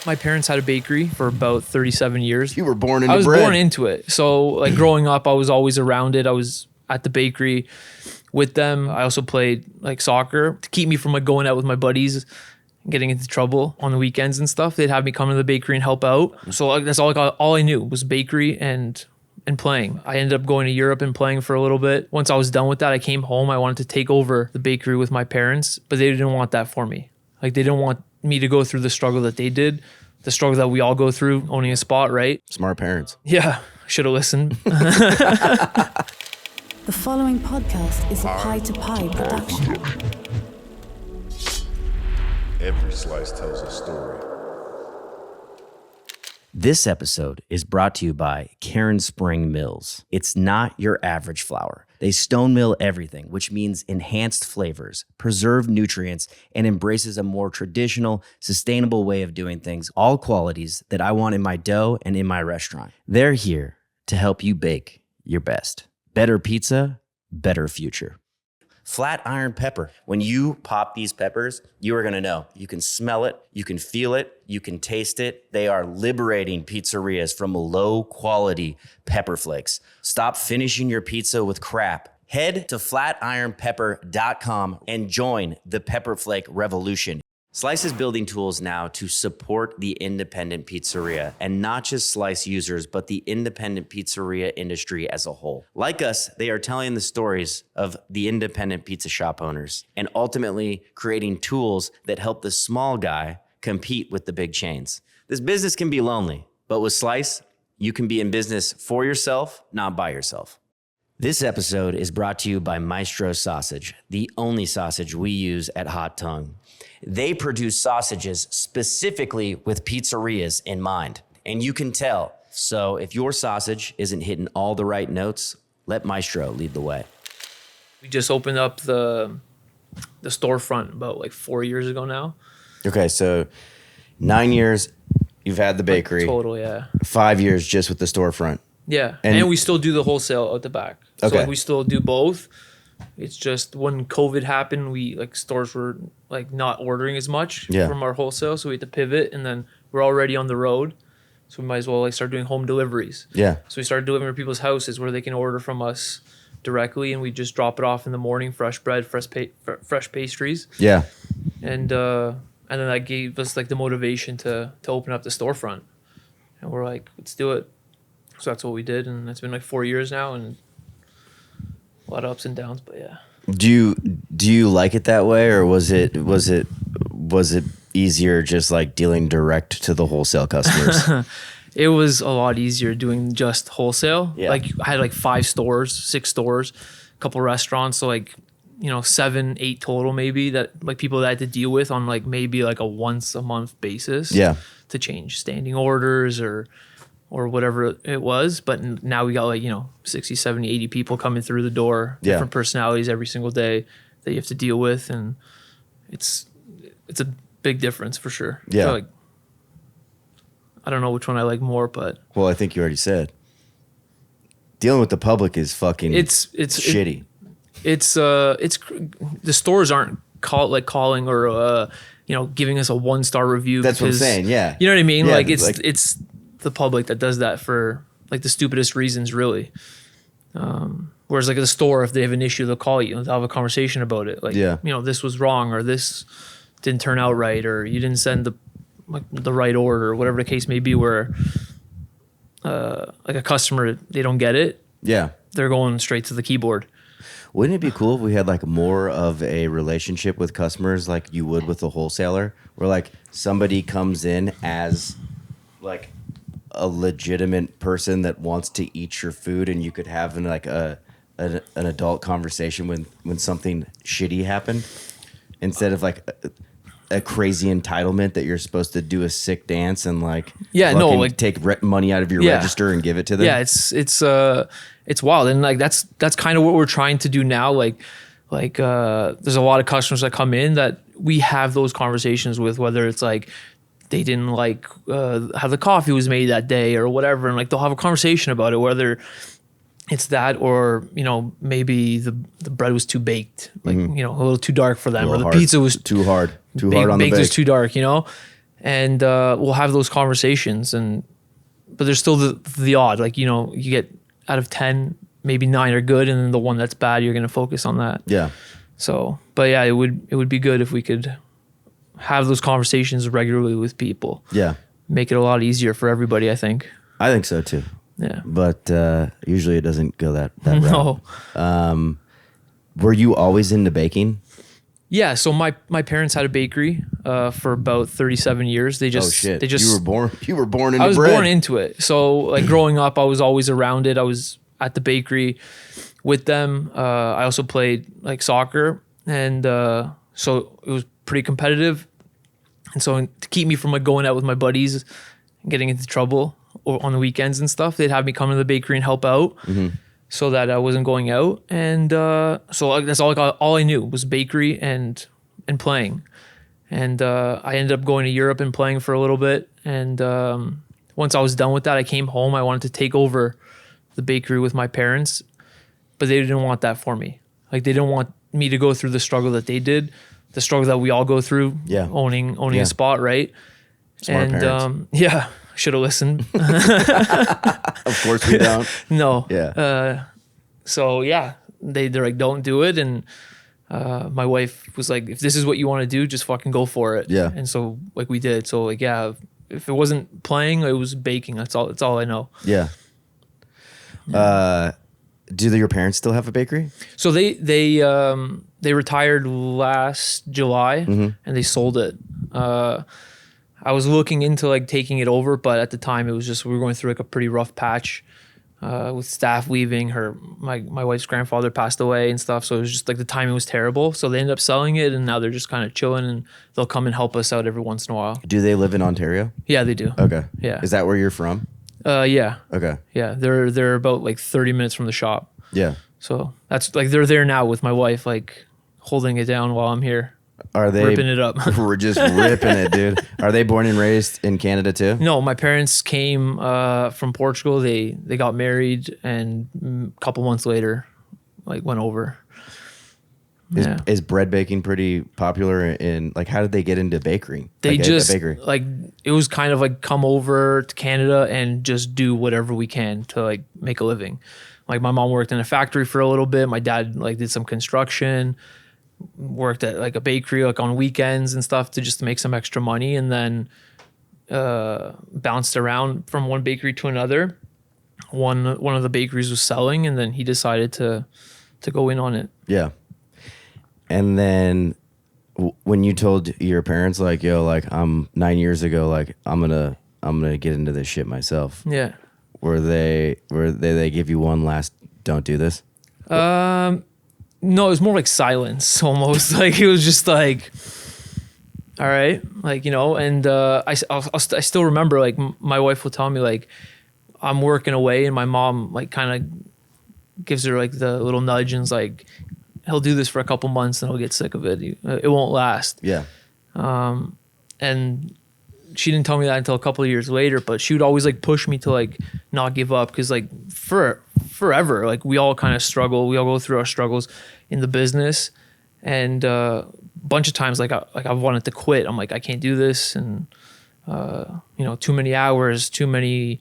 My parents had a bakery for about 37 years. You were born into I was bread. born into it. So like growing up, I was always around it. I was at the bakery with them. I also played like soccer to keep me from like going out with my buddies, getting into trouble on the weekends and stuff. They'd have me come to the bakery and help out. So like, that's all I knew was bakery and playing. I ended up going to Europe and playing for a little bit. Once I was done with that, I came home. I wanted to take over the bakery with my parents, but they didn't want that for me. Like they didn't want me to go through the struggle that they did, the struggle that we all go through owning a spot, right? Smart parents. Yeah, should have listened. The following podcast is a Pie to Pie production. Every slice tells a story. This episode is brought to you by Karen Spring Mills. It's not your average flour. They stone mill everything, which means enhanced flavors, preserved nutrients, and embraces a more traditional, sustainable way of doing things, all qualities that I want in my dough and in my restaurant. They're here to help you bake your best. Better pizza, better future. Flat iron pepper. When you pop these peppers, you are gonna know. You can smell it, you can feel it, you can taste it. They are liberating pizzerias from low quality pepper flakes. Stop finishing your pizza with crap. Head to flatironpepper.com and join the pepper flake revolution. Slice is building tools now to support the independent pizzeria, and not just Slice users, but the independent pizzeria industry as a whole. Like us, they are telling the stories of the independent pizza shop owners and ultimately creating tools that help the small guy compete with the big chains. This business can be lonely, but with Slice, you can be in business for yourself, not by yourself. This episode is brought to you by Maestro Sausage, the only sausage we use at Hot Tongue. They produce sausages specifically with pizzerias in mind, and you can tell. So if your sausage isn't hitting all the right notes, let Maestro lead the way. We just opened up the storefront about like 4 years ago now. Okay, so 9 years you've had the bakery. Like total, yeah. 5 years just with the storefront. Yeah, And- and we still do the wholesale at the back. So Okay. like, we still do both. It's just when COVID happened, we like stores were like not ordering as much from our wholesale, so we had to pivot. And then we're already on the road, so we might as well like start doing home deliveries. Yeah. So we started delivering to people's houses where they can order from us directly, and we just drop it off in the morning. Fresh bread, fresh pastries, Yeah. and then that gave us like the motivation to open up the storefront. And we're like, let's do it. So that's what we did, and it's been like 4 years now, and a lot of ups and downs, but yeah. Do you like it that way, or was it easier just like dealing direct to the wholesale customers? It was a lot easier doing just wholesale. Yeah. Like I had like 5 stores, 6 stores, a couple restaurants, so like 7, 8 total maybe that like people that I had to deal with on like maybe like a once a month basis. Yeah. To change standing orders or whatever it was. But now we got like 60, 70, 80 people coming through the door, different personalities every single day that you have to deal with, and it's a big difference for sure. Yeah. So like, I don't know which one I like more, but Well, I think you already said. Dealing with the public is fucking it's shitty. It's the stores aren't calling or giving us a 1-star review. That's what I'm saying, yeah. You know what I mean? Yeah, Like it's the public that does that for like the stupidest reasons, really. Whereas like at the store, if they have an issue, they'll call you and they'll have a conversation about it. Like, this was wrong, or this didn't turn out right, or you didn't send the right order, or whatever the case may be, where like a customer, they don't get it. Yeah. They're going straight to the keyboard. Wouldn't it be cool if we had like more of a relationship with customers like you would with a wholesaler, where like somebody comes in as like a legitimate person that wants to eat your food, and you could have like an adult conversation when something shitty happened, instead of like a crazy entitlement that you're supposed to do a sick dance and like take money out of your register and give it to them. Yeah, it's wild, and like that's kind of what we're trying to do now. Like there's a lot of customers that come in that we have those conversations with, whether it's like they didn't like how the coffee was made that day or whatever, and like they'll have a conversation about it, whether it's that or maybe the bread was too baked, like a little too dark for them, or the pizza was too hard on the bake. was too dark, and we'll have those conversations. But there's still the odd, like, you know, you get out of 10, maybe 9 are good, and then the one that's bad, you're going to focus on that. Yeah. So, but yeah, it would be good if we could have those conversations regularly with people. Yeah. Make it a lot easier for everybody, I think. I think so too. Yeah. But usually it doesn't go that No. route. Were you always into baking? Yeah, so my parents had a bakery for about 37 years. They just Oh shit! they just you were born into I was bread. born into it. So like growing up, I was always around it. I was at the bakery with them. I also played like soccer, and so it was pretty competitive. And so to keep me from like going out with my buddies and getting into trouble or on the weekends and stuff, they'd have me come to the bakery and help out. So that I wasn't going out, and so like, that's all I knew was bakery and playing, and I ended up going to Europe and playing for a little bit, and once I was done with that, I came home. I wanted to take over the bakery with my parents, but they didn't want that for me. Like they didn't want me to go through the struggle that they did, the struggle that we all go through, Yeah. owning Yeah. a spot, right? Smart parents. Yeah, should have listened. Of course we don't. No. Yeah. So yeah, they're like, don't do it. And my wife was like, if this is what you want to do, just fucking go for it. Yeah. And so like we did. So like, yeah, if it wasn't playing, it was baking. That's all I know. Yeah. Do your parents still have a bakery? So they retired last July and they sold it. I was looking into like taking it over, but at the time it was just, we were going through like a pretty rough patch. With staff leaving, my wife's grandfather passed away and stuff, so it was just like the timing was terrible. So they ended up selling it, and now they're just kind of chilling, and they'll come and help us out every once in a while. Do they live in Ontario? Yeah, they do. Okay. Yeah. Is that where you're from? Yeah, Okay. yeah. They're about like 30 minutes from the shop, Yeah. so that's like they're there now with my wife, like holding it down while I'm here. Are they Ripping it up. We're just ripping it, dude. Are they born and raised in Canada too? No, my parents came from Portugal. They got married, and a couple months later, like went over. Yeah. Is bread baking pretty popular in, like, how did they get into bakery? They Like, a just bakery. like, it was kind of like come over to Canada and just do whatever we can to like make a living. Like my mom worked in a factory for a little bit. My dad like did some construction, worked at like a bakery like on weekends and stuff to make some extra money, and then bounced around from one bakery to another. One of the bakeries was selling, and then he decided to go in on it. Yeah. And then when you told your parents, like, yo, like, I'm 9 years ago, like, I'm gonna get into this shit myself. Yeah. Were they give you one last don't do this? No, it was more like silence almost. Like it was just like, all right, like, you know. And I still remember, like, my wife will tell me, like, I'm working away, and my mom like kind of gives her like the little nudge and is like, he'll do this for a couple months and he'll get sick of it. It won't last. Yeah. And she didn't tell me that until a couple of years later, but she would always like push me to like not give up, because like forever, like we all kind of struggle. We all go through our struggles in the business, and a bunch of times like I've wanted to quit. I'm like, I can't do this, and you know, too many hours, too many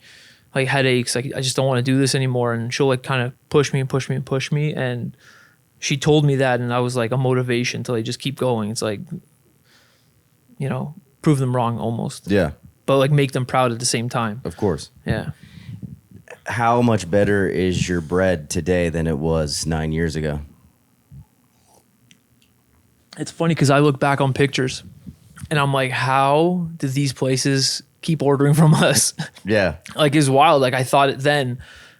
like headaches. Like I just don't want to do this anymore. And she'll like kind of push me and push me and push me. And she told me that, and I was like a motivation to like just keep going. It's like, you know, prove them wrong almost. Yeah. But like make them proud at the same time. Of course. Yeah. How much better is your bread today than it was 9 years ago? It's funny because I look back on pictures and I'm like, how did these places keep ordering from us? Yeah. Like it's wild. Like I thought it then,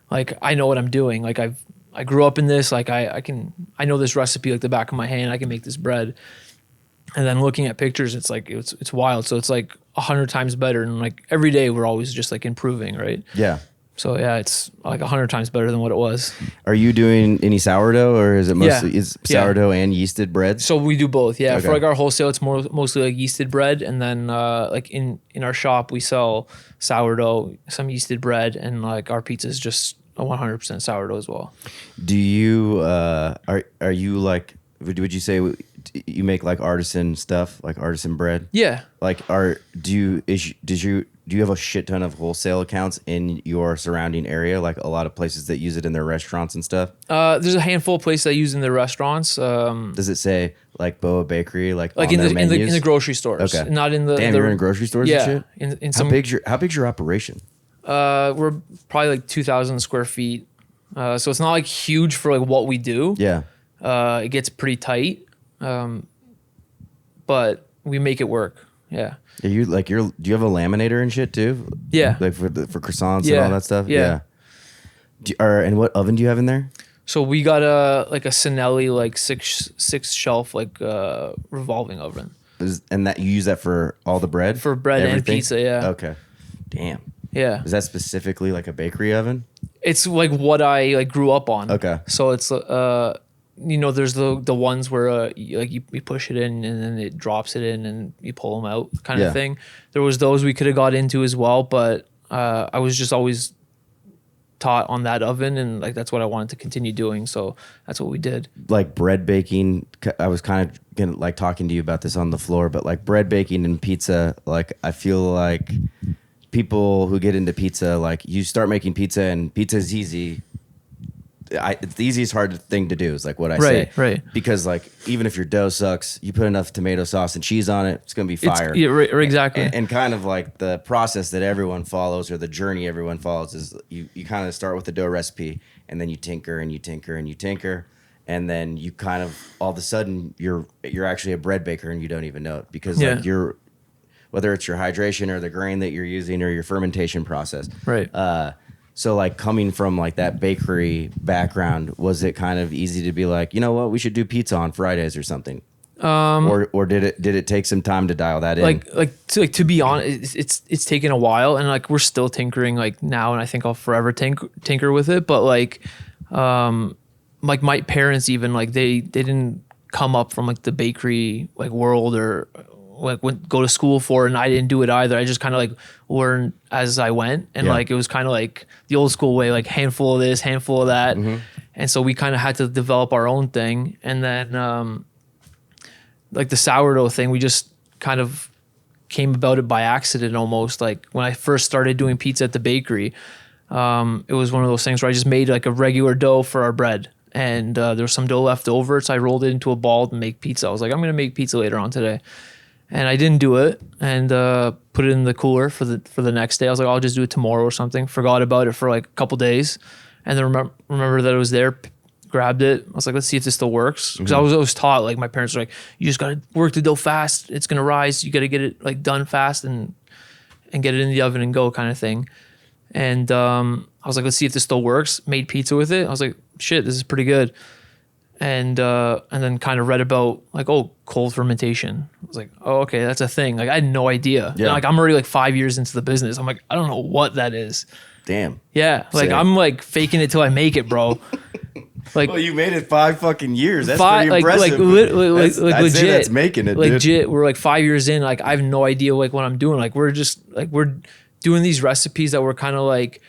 like I know what I'm doing. Like I grew up in this. Like I know this recipe like the back of my hand. I can make this bread. And then looking at pictures, it's like it's wild. So it's like 100 times better. And like every day we're always just like improving, right? Yeah. So yeah, it's like 100 times better than what it was. Are you doing any sourdough, or is it mostly is Yeah. sourdough and yeasted breads? So we do both. Yeah. Okay. For like our wholesale, it's mostly like yeasted bread. And then like in our shop, we sell sourdough, some yeasted bread, and like our pizza is just a 100% sourdough as well. Do you are you like, would you say you make like artisan stuff, like artisan bread? Yeah. Like, do you have a shit ton of wholesale accounts in your surrounding area? Like a lot of places that use it in their restaurants and stuff. There's a handful of places that use in their restaurants. Does it say like BOA Bakery, like Like on their menus? in the grocery stores? Okay. Not in the. Damn, you're in grocery stores Yeah. and shit? In How some. big's your operation? We're probably like 2,000 square feet. So it's not like huge for like what we do. Yeah. It gets pretty tight. But we make it work. Yeah. Do you have a laminator and shit too? Yeah. Like for croissants Yeah. and all that stuff? Yeah. And what oven do you have in there? So we got a Sinelli like six shelf like revolving oven And that you use that for all the bread? for bread and Everything? pizza. Yeah. Okay. Damn. Yeah. Is that specifically like a bakery oven? It's like what I like grew up on. Okay. So it's there's the ones where you push it in and then it drops it in and you pull them out kind Yeah. of thing. There was those we could have got into as well, but I was just always taught on that oven and like that's what I wanted to continue doing. So that's what we did. Like bread baking, I was kind of gonna like talking to you about this on the floor, but like bread baking and pizza, like I feel like people who get into pizza, like you start making pizza and pizza is easy. It's the easiest hard thing to do is like what I say. Right. Because like even if your dough sucks, you put enough tomato sauce and cheese on it, it's gonna be fire. Yeah, right, exactly. And kind of like the process that everyone follows or the journey everyone follows is you kind of start with the dough recipe and then you tinker and you tinker and you tinker. And then you kind of all of a sudden you're actually a bread baker and you don't even know it because like whether it's your hydration or the grain that you're using or your fermentation process. Right. So like coming from like that bakery background, was it kind of easy to be like, you know what, we should do pizza on Fridays or something? Or did it take some time to dial that in? To be honest, it's taken a while and like we're still tinkering like now and I think I'll forever tinker with it. But like my parents even like they didn't come up from like the bakery like world or like go to school for it, and I didn't do it either. I just kind of like learned as I went, and like it was kind of like the old school way, like handful of this, handful of that, and so we kind of had to develop our own thing. And then like the sourdough thing, we just kind of came about it by accident almost. Like when I first started doing pizza at the bakery, it was one of those things where I just made like a regular dough for our bread. And there was some dough left over, so I rolled it into a ball to make pizza. I was like, I'm gonna make pizza later on today. And I didn't do it and put it in the cooler for the next day. I was like, I'll just do it tomorrow or something. Forgot about it for like a couple days. And then remember that it was there, grabbed it. I was like, let's see if this still works. Because I was taught, like my parents were like, you just got to work the dough fast. It's going to rise. You got to get it like done fast and get it in the oven and go kind of thing. And I was like, let's see if this still works. Made pizza with it. I was like, shit, this is pretty good. And then kind of read about like, cold fermentation. I was like, oh, okay, that's a thing. Like I had no idea. Yeah. And, like I'm already like 5 years into the business. I'm like, I don't know what that is. Damn. Yeah. Like Sick. I'm like faking it till I make it, bro. Like Well, you made it 5 fucking years. That's five, pretty impressive. like I'd legit. say that's making it, dude. legit. We're like 5 years in. Like I have no idea like what I'm doing. Like we're doing these recipes that were kind of like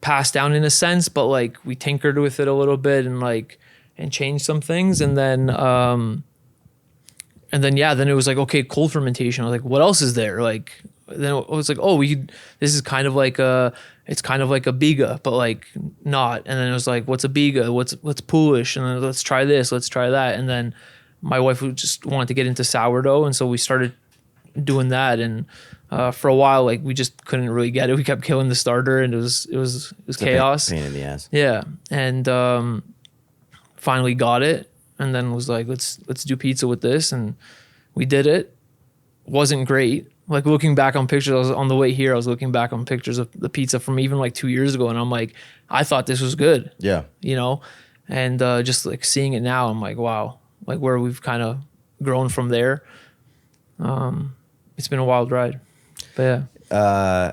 passed down in a sense, but like we tinkered with it a little bit and changed some things. And then then it was like, okay, cold fermentation. I was like, what else is there? Like, then it was like, this is kind of like it's kind of like a biga, but like not. And then it was like, what's a biga? What's Polish? And then let's try this, let's try that. And then my wife just wanted to get into sourdough. And so we started doing that. And for a while, like we just couldn't really get it. We kept killing the starter and it was chaos. Pain in the ass. Yeah. And finally got it. And then was like, let's do pizza with this. And we did it. Wasn't great. Like looking back on pictures, I was on the way here, I was looking back on pictures of the pizza from even like 2 years ago. And I'm like, I thought this was good. Yeah. You know? And just like seeing it now, I'm like, wow, like where we've kind of grown from there. It's been a wild ride. But yeah.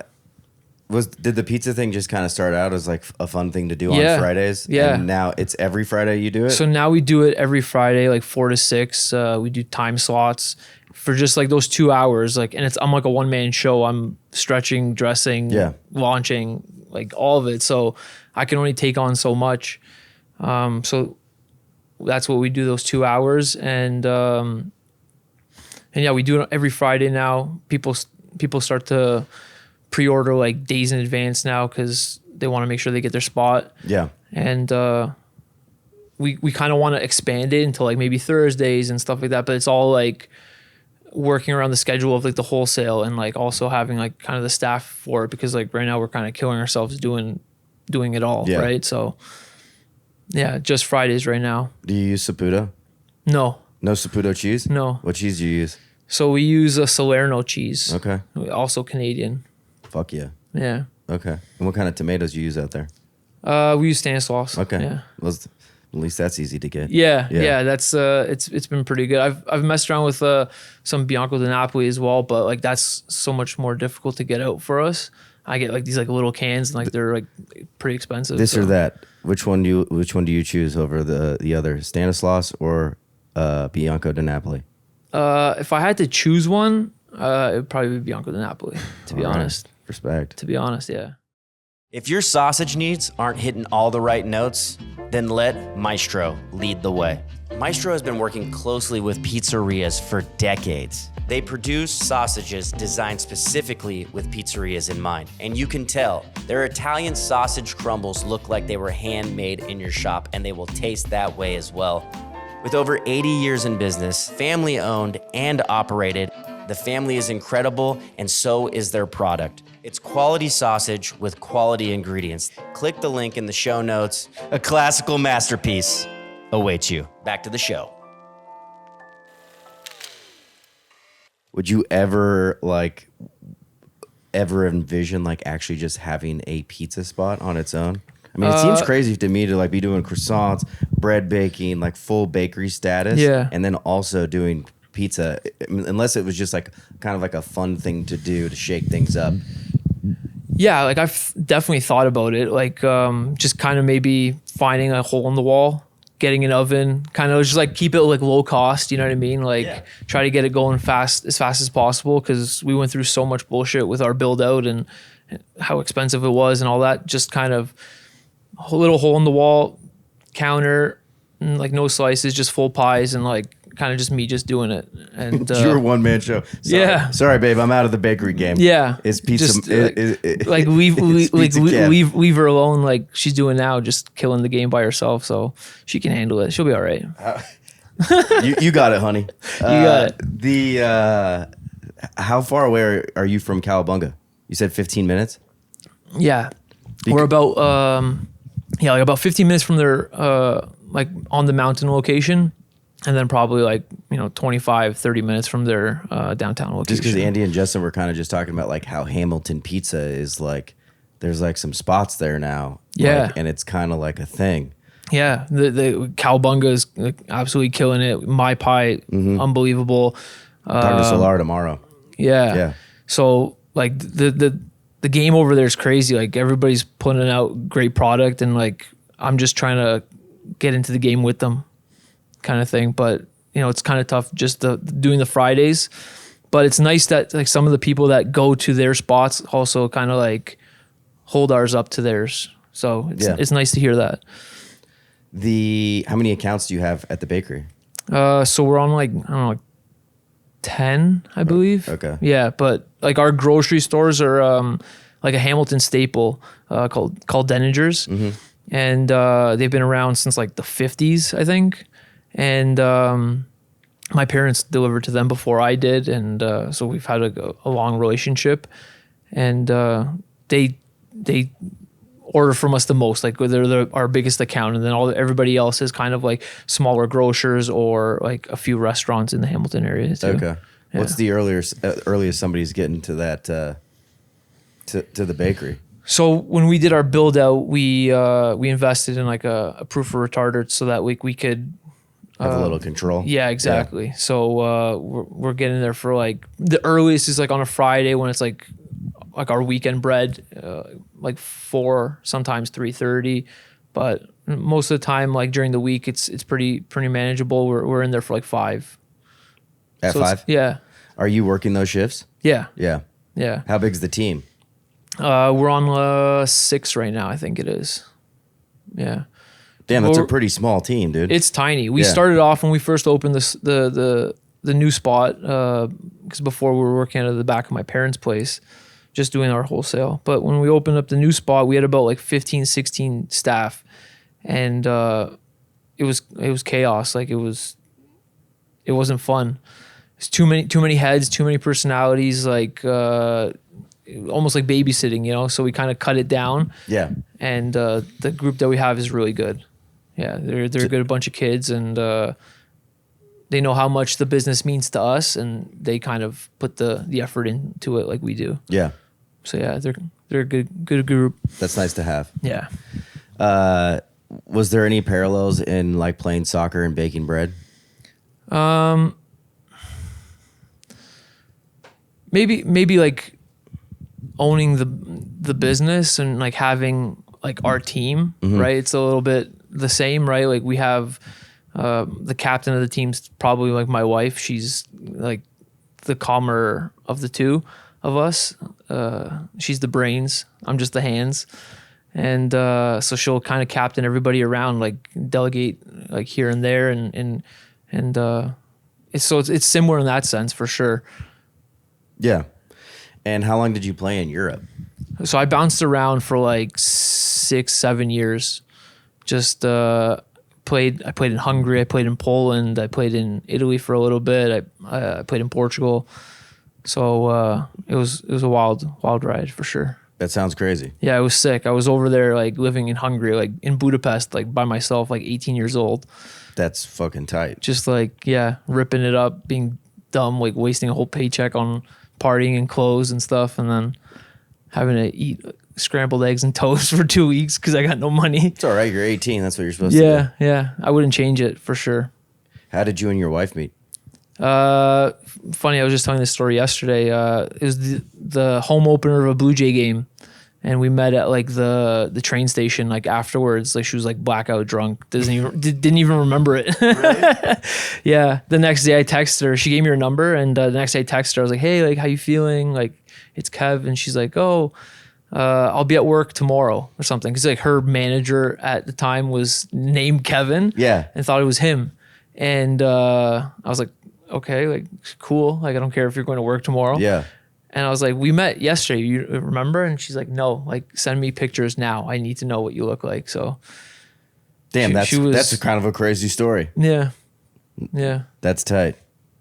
Did the pizza thing just kind of start out as like a fun thing to do Yeah. on Fridays? Yeah. And now it's every Friday you do it? So now we do it every Friday, like 4 to 6. We do time slots for just like those 2 hours. Like, and I'm like a one-man show. I'm stretching, dressing, launching, like all of it. So I can only take on so much. So that's what we do those 2 hours. And yeah, we do it every Friday now. People start to pre-order like days in advance now because they want to make sure they get their spot. Yeah. And we kind of want to expand it into like maybe Thursdays and stuff like that, but it's all like working around the schedule of like the wholesale and like also having like kind of the staff for it, because like right now we're kind of killing ourselves doing it all. Yeah. Right. So yeah, just Fridays right now. Do you use Saputo? No. No Saputo cheese? No. What cheese do you use? So we use a Salerno cheese. Okay. Also Canadian. Fuck yeah. Yeah. Okay. And what kind of tomatoes do you use out there? We use Stanislaus. Okay. Yeah. Well, at least that's easy to get. Yeah. That's it's been pretty good. I've messed around with some Bianco di Napoli as well, but like that's so much more difficult to get out for us. I get like these like little cans and like they're like pretty expensive. This or that. Which one do you choose over the other, Stanislaus or Bianco di Napoli? If I had to choose one, it would probably be Bianco di Napoli. To be honest. Respect. To be honest, yeah. If your sausage needs aren't hitting all the right notes, then let Maestro lead the way. Maestro has been working closely with pizzerias for decades. They produce sausages designed specifically with pizzerias in mind. And you can tell their Italian sausage crumbles look like they were handmade in your shop, and they will taste that way as well. With over 80 years in business, family owned and operated, the family is incredible, and so is their product. It's quality sausage with quality ingredients. Click the link in the show notes. A classical masterpiece awaits you. Back to the show. Would you ever envision like actually just having a pizza spot on its own? I mean, it seems crazy to me to like be doing croissants, bread baking, like full bakery status, and then also doing pizza, unless it was just like kind of like a fun thing to do to shake things up. Yeah, like I've definitely thought about it, like just kind of maybe finding a hole in the wall, getting an oven, kind of just like keep it like low cost, you know what I mean? Like try to get it going as fast as possible, because we went through so much bullshit with our build out and how expensive it was and all that. Just kind of a little hole in the wall counter, and like no slices, just full pies, and like kind of just me just doing it. And you're a one-man show. Sorry, babe, I'm out of the bakery game. Yeah, it's pizza. Just, like leave her alone, like she's doing now, just killing the game by herself, so she can handle it. She'll be all right. You got it, honey. You got it. How far away are you from Cowabunga? You said 15 minutes. Yeah, we're about like about 15 minutes from their like on the mountain location. And then probably like, 25, 30 minutes from their downtown location. Just because Andy and Justin were kind of just talking about like how Hamilton pizza is like, there's like some spots there now. Yeah. Like, and it's kind of like a thing. Yeah. The Cowabunga is like absolutely killing it. My pie, unbelievable. Talking to Solar tomorrow. Yeah. Yeah. So like the game over there is crazy. Like everybody's putting out great product, and like I'm just trying to get into the game with them, kind of thing. But it's kind of tough just doing the Fridays, but it's nice that like some of the people that go to their spots also kind of like hold ours up to theirs. So it's nice to hear that. How many accounts do you have at the bakery? So we're on like, I don't know, like 10, I believe. Okay. Yeah. But like our grocery stores are like a Hamilton staple called Denninger's. And they've been around since like the 50s, I think. And my parents delivered to them before I did, and so we've had a long relationship. And they order from us the most. Like they're our biggest account, and then everybody else is kind of like smaller grocers or like a few restaurants in the Hamilton area too. Okay. Yeah. What's the earliest somebody's getting to that to the bakery? So when we did our build out, we invested in like a proof of retardant so that we could have a little control. Yeah, exactly. Yeah. So we're getting there for like the earliest is like on a Friday when it's like our weekend bread, like 4, sometimes 3:30. But most of the time, like during the week, it's pretty manageable. We're in there for like 5. At 5? Yeah. Are you working those shifts? Yeah. Yeah. Yeah. How big's the team? We're on 6 right now, I think it is. Yeah. Damn, that's a pretty small team, dude. It's tiny. We Yeah. started off when we first opened the new spot, because before we were working out of the back of my parents' place, just doing our wholesale. But when we opened up the new spot, we had about like 15, 16 staff, and it was chaos. Like it wasn't fun. It's too many heads, too many personalities. Like almost like babysitting, you know. So we kind of cut it down. Yeah. And the group that we have is really good. Yeah, they're a good bunch of kids, and they know how much the business means to us, and they kind of put the effort into it like we do. Yeah. So yeah, they're a good group. That's nice to have. Yeah. Was there any parallels in like playing soccer and baking bread? Maybe like owning the business and like having like our team, right? It's a little bit the same, right? Like we have the captain of the team's probably like my wife. She's like the calmer of the two of us. She's the brains. I'm just the hands. And so she'll kind of captain everybody around, like delegate like here and there, and it's similar in that sense for sure. Yeah. And how long did you play in Europe? So I bounced around for like 6-7 years. Just I played in Hungary, I played in Poland, I played in Italy for a little bit, I played in Portugal. So it was a wild ride for sure. That sounds crazy. Yeah, I was sick. I was over there like living in Hungary, like in Budapest, like by myself, like 18 years old. That's fucking tight. Just like, yeah, ripping it up, being dumb, like wasting a whole paycheck on partying and clothes and stuff, and then having to eat scrambled eggs and toast for 2 weeks because I got no money. It's all right. You're 18. That's what you're supposed to do. Yeah. I wouldn't change it for sure. How did you and your wife meet? Funny, I was just telling this story yesterday. It was the home opener of a Blue Jay game, and we met at like the train station. Like afterwards, like she was like blackout drunk, didn't even remember it. Really? Yeah. The next day I texted her. She gave me her number, and the next day I texted her. I was like, "Hey, like how you feeling? Like it's Kev," and she's like, "Oh, I'll be at work tomorrow or something." Because like her manager at the time was named Kevin. Yeah. And thought it was him, and I was like, okay, like cool. Like I don't care if you're going to work tomorrow. Yeah. And I was like, we met yesterday, you remember? And she's like, no, like send me pictures now. I need to know what you look like. So damn, that's a kind of a crazy story. Yeah. That's tight.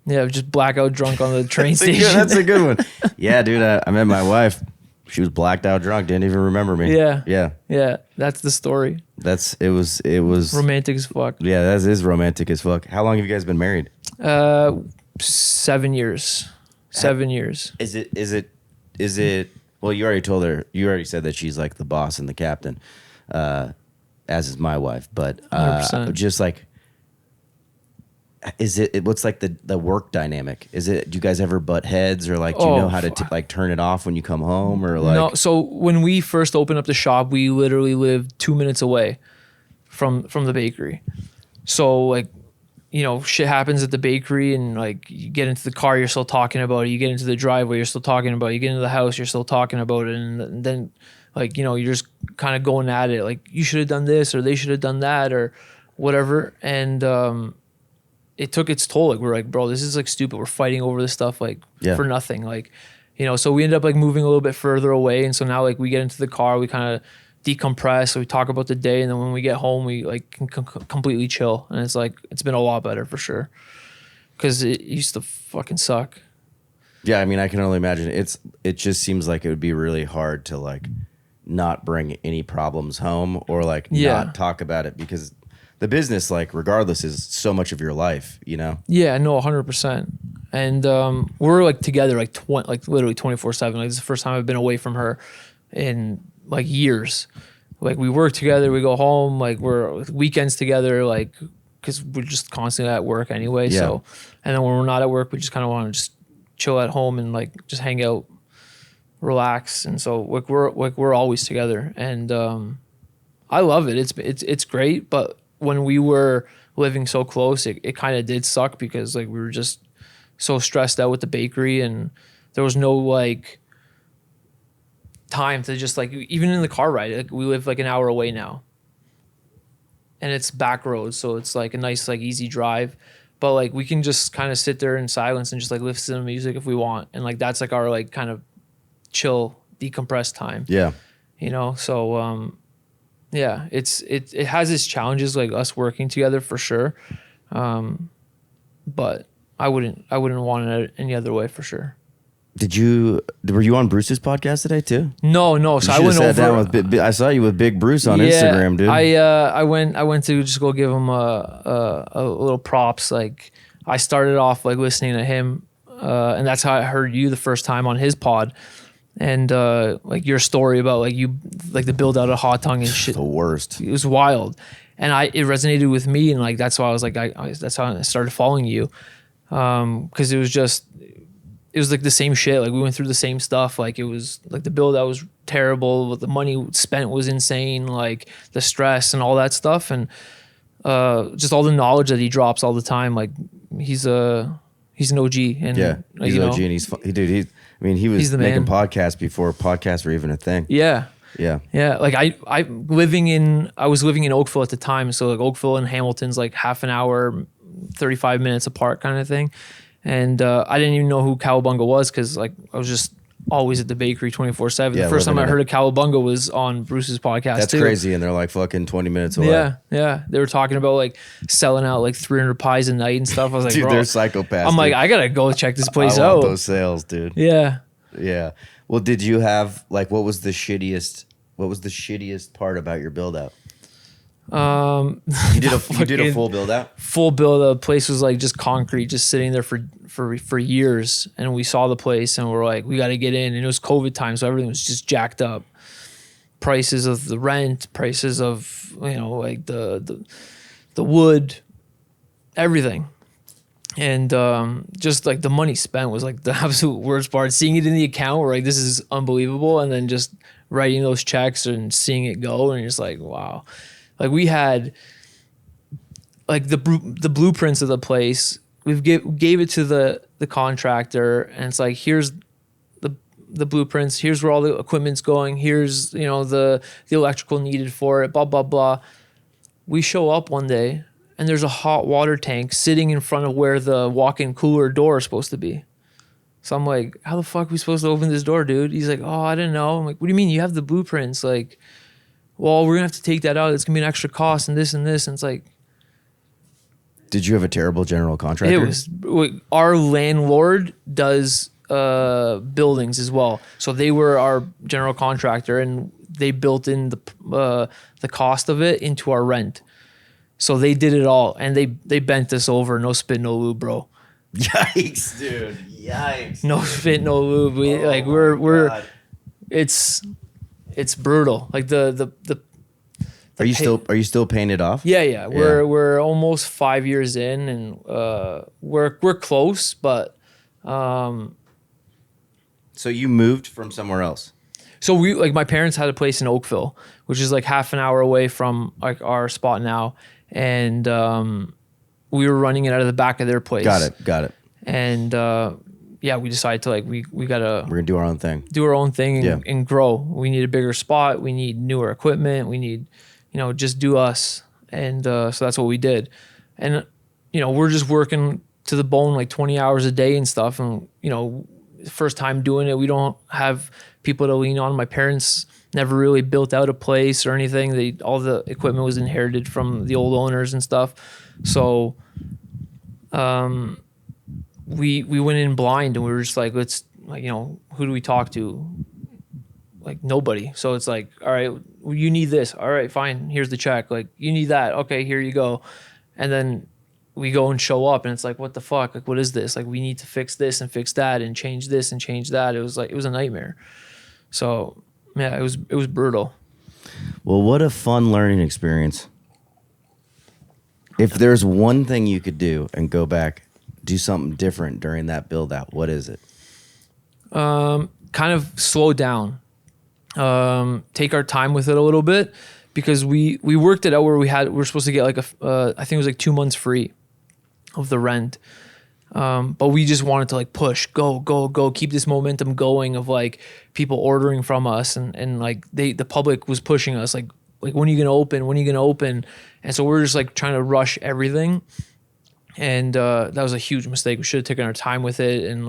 Yeah, just blackout drunk on the train station. That's a good one. Yeah, dude, I met my wife. She was blacked out drunk, didn't even remember me. Yeah, that's the story. It was romantic as fuck. Yeah, that is romantic as fuck. How long have you guys been married? 7 years. 7 years. Is it well, you already said that she's like the boss and the captain, as is my wife, but 100%. just like, what's like the work dynamic? Do you guys ever butt heads, or like do you know how to like turn it off when you come home, or like? No, so when we first opened up the shop, we literally lived 2 minutes away from the bakery. So like, you know, shit happens at the bakery, and like you get into the car, you're still talking about it. You get into the driveway, you're still talking about it. You get into the house, you're still talking about it. And then like, you know, you're just kind of going at it. Like you should have done this, or they should have done that, or whatever. And it took its toll. Like we're like, bro, this is like stupid. We're fighting over this stuff like for nothing. Like, you know, so we ended up like moving a little bit further away. And so now like we get into the car, we kind of decompress, so we talk about the day, and then when we get home we like can completely chill, and it's like it's been a lot better for sure, because it used to fucking suck. Yeah, I mean, I can only imagine. It just seems like it would be really hard to like not bring any problems home, or like not talk about it, because the business, like regardless, is so much of your life, you know? Yeah, no, 100%. And we're like together like literally 24/7. Like this is the first time I've been away from her in like years. Like we work together, we go home, like we're weekends together, like because we're just constantly at work anyway. Yeah. So, and then when we're not at work, we just kind of want to just chill at home and like just hang out, relax. And so like we're always together, and I love it. It's great. But when we were living so close, it kind of did suck, because like we were just so stressed out with the bakery, and there was no like time to just like, even in the car ride, like we live like an hour away now. and it's back roads, so it's like a nice like easy drive. But like we can just kind of sit there in silence and just like listen to music if we want, and like that's like our like kind of chill, decompress time. Yeah. You know, so yeah, it has its challenges, like us working together for sure. But I wouldn't want it any other way for sure. Were you on Bruce's podcast today too? No. So I You went should've sat over. down with I saw you with Big Bruce on Instagram, dude. I went to just go give him a little props. Like I started off like listening to him, and that's how I heard you the first time on his pod. And like your story about like you like the build out of hot tongue and shit. The worst. It was wild, and it resonated with me, and like that's why I was like that's how I started following you, because it was like the same shit. Like we went through the same stuff. Like it was like the build out was terrible. The money spent was insane. Like the stress and all that stuff, and just all the knowledge that he drops all the time. Like he's an OG, and Yeah, he's you OG, know, and he was He's the making man. podcasts before podcasts were even a thing. yeah. Yeah. Yeah, like I was living in Oakville at the time, so like Oakville and Hamilton's like half an hour, 35 minutes apart kind of thing. And I didn't even know who Cowabunga was because like I was just always at the bakery 24/7. Yeah, The first time living I in heard of Cowabunga was on Bruce's podcast. That's too. crazy, and they're like fucking 20 minutes away. Yeah. They were talking about like selling out like 300 pies a night and stuff. I was like, Dude, bro, they're psychopaths. I'm like, dude. I gotta go check this place I want out. those sales, dude. Yeah. Yeah. Well, did you have like what was the shittiest part about your build out? You did a full build out? Full build. The place was like just concrete, just sitting there for years. And we saw the place and we're like, we got to get in. And it was COVID time, so everything was just jacked up. Prices of the rent, prices of like the wood, everything. And just like the money spent was like the absolute worst part. Seeing it in the account, we're like, this is unbelievable. And then just writing those checks and seeing it go, and you're just like, wow. Like we had like the blueprints of the place. We gave it to the contractor, and it's like, here's the blueprints. Here's where all the equipment's going. Here's the electrical needed for it. Blah blah blah. We show up one day, and there's a hot water tank sitting in front of where the walk-in cooler door is supposed to be. So I'm like, how the fuck are we supposed to open this door, dude? He's like, oh, I didn't know. I'm like, what do you mean? You have the blueprints? Like, well, we're gonna have to take that out. It's gonna be an extra cost and this and this. And it's like, Did you have a terrible general contractor? it was our landlord does buildings as well. So they were our general contractor, and they built in the cost of it into our rent. So they did it all, and they bent us over. No spit, no lube, bro. Yikes, dude. Yikes. No spit, no lube. We're it's brutal. Like the Are you still paying it off? yeah. We're almost 5 years in, and we're close, but So you moved from somewhere else. so we like my parents had a place in Oakville, which is like half an hour away from like our spot now, and we were running it out of the back of their place. Got it. And yeah, we decided to like we gotta We're gonna do our own thing. do our own thing and, Yeah. and grow. We need a bigger spot. We need newer equipment. We need, just do us. And so that's what we did. And, we're just working to the bone like 20 hours a day and stuff. And, first time doing it, we don't have people to lean on. My parents never really built out a place or anything. All the equipment was inherited from the old owners and stuff. So we went in blind, and we were just like, let's like, who do we talk to? Like nobody. So it's like, all right, well, you need this. All right, fine. Here's the check. Like you need that. Okay, here you go. And then we go and show up, and it's like, what the fuck? Like, what is this? Like, we need to fix this and fix that and change this and change that. It was a nightmare. So yeah, it was brutal. Well, what a fun learning experience. If there's one thing you could do and go back, do something different during that build out, what is it? Kind of slow down, take our time with it a little bit, because we worked it out where we're supposed to get like I think it was like 2 months free of the rent. But we just wanted to like push, go, keep this momentum going of like people ordering from us, and like the public was pushing us like, like, when are you going to open? When are you going to open? And so we're just like trying to rush everything. And that was a huge mistake. We should have taken our time with it and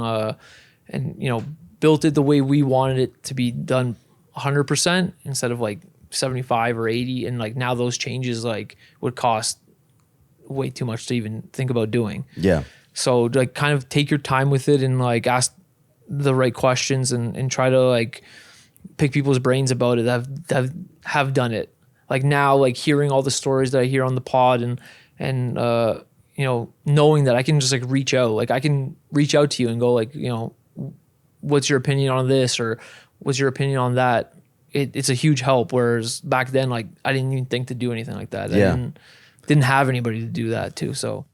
you know, built it the way we wanted it to be done 100% instead of like 75 or 80. And like now those changes like would cost way too much to even think about doing. Yeah. So like kind of take your time with it and like ask the right questions and try to like pick people's brains about it that have done it. Like now, like hearing all the stories that I hear on the pod and you know, knowing that I can just like reach out, like I can reach out to you and go like, you know, what's your opinion on this or what's your opinion on that? It's a huge help. Whereas back then, like I didn't even think to do anything like that. Yeah. I didn't have anybody to do that too. So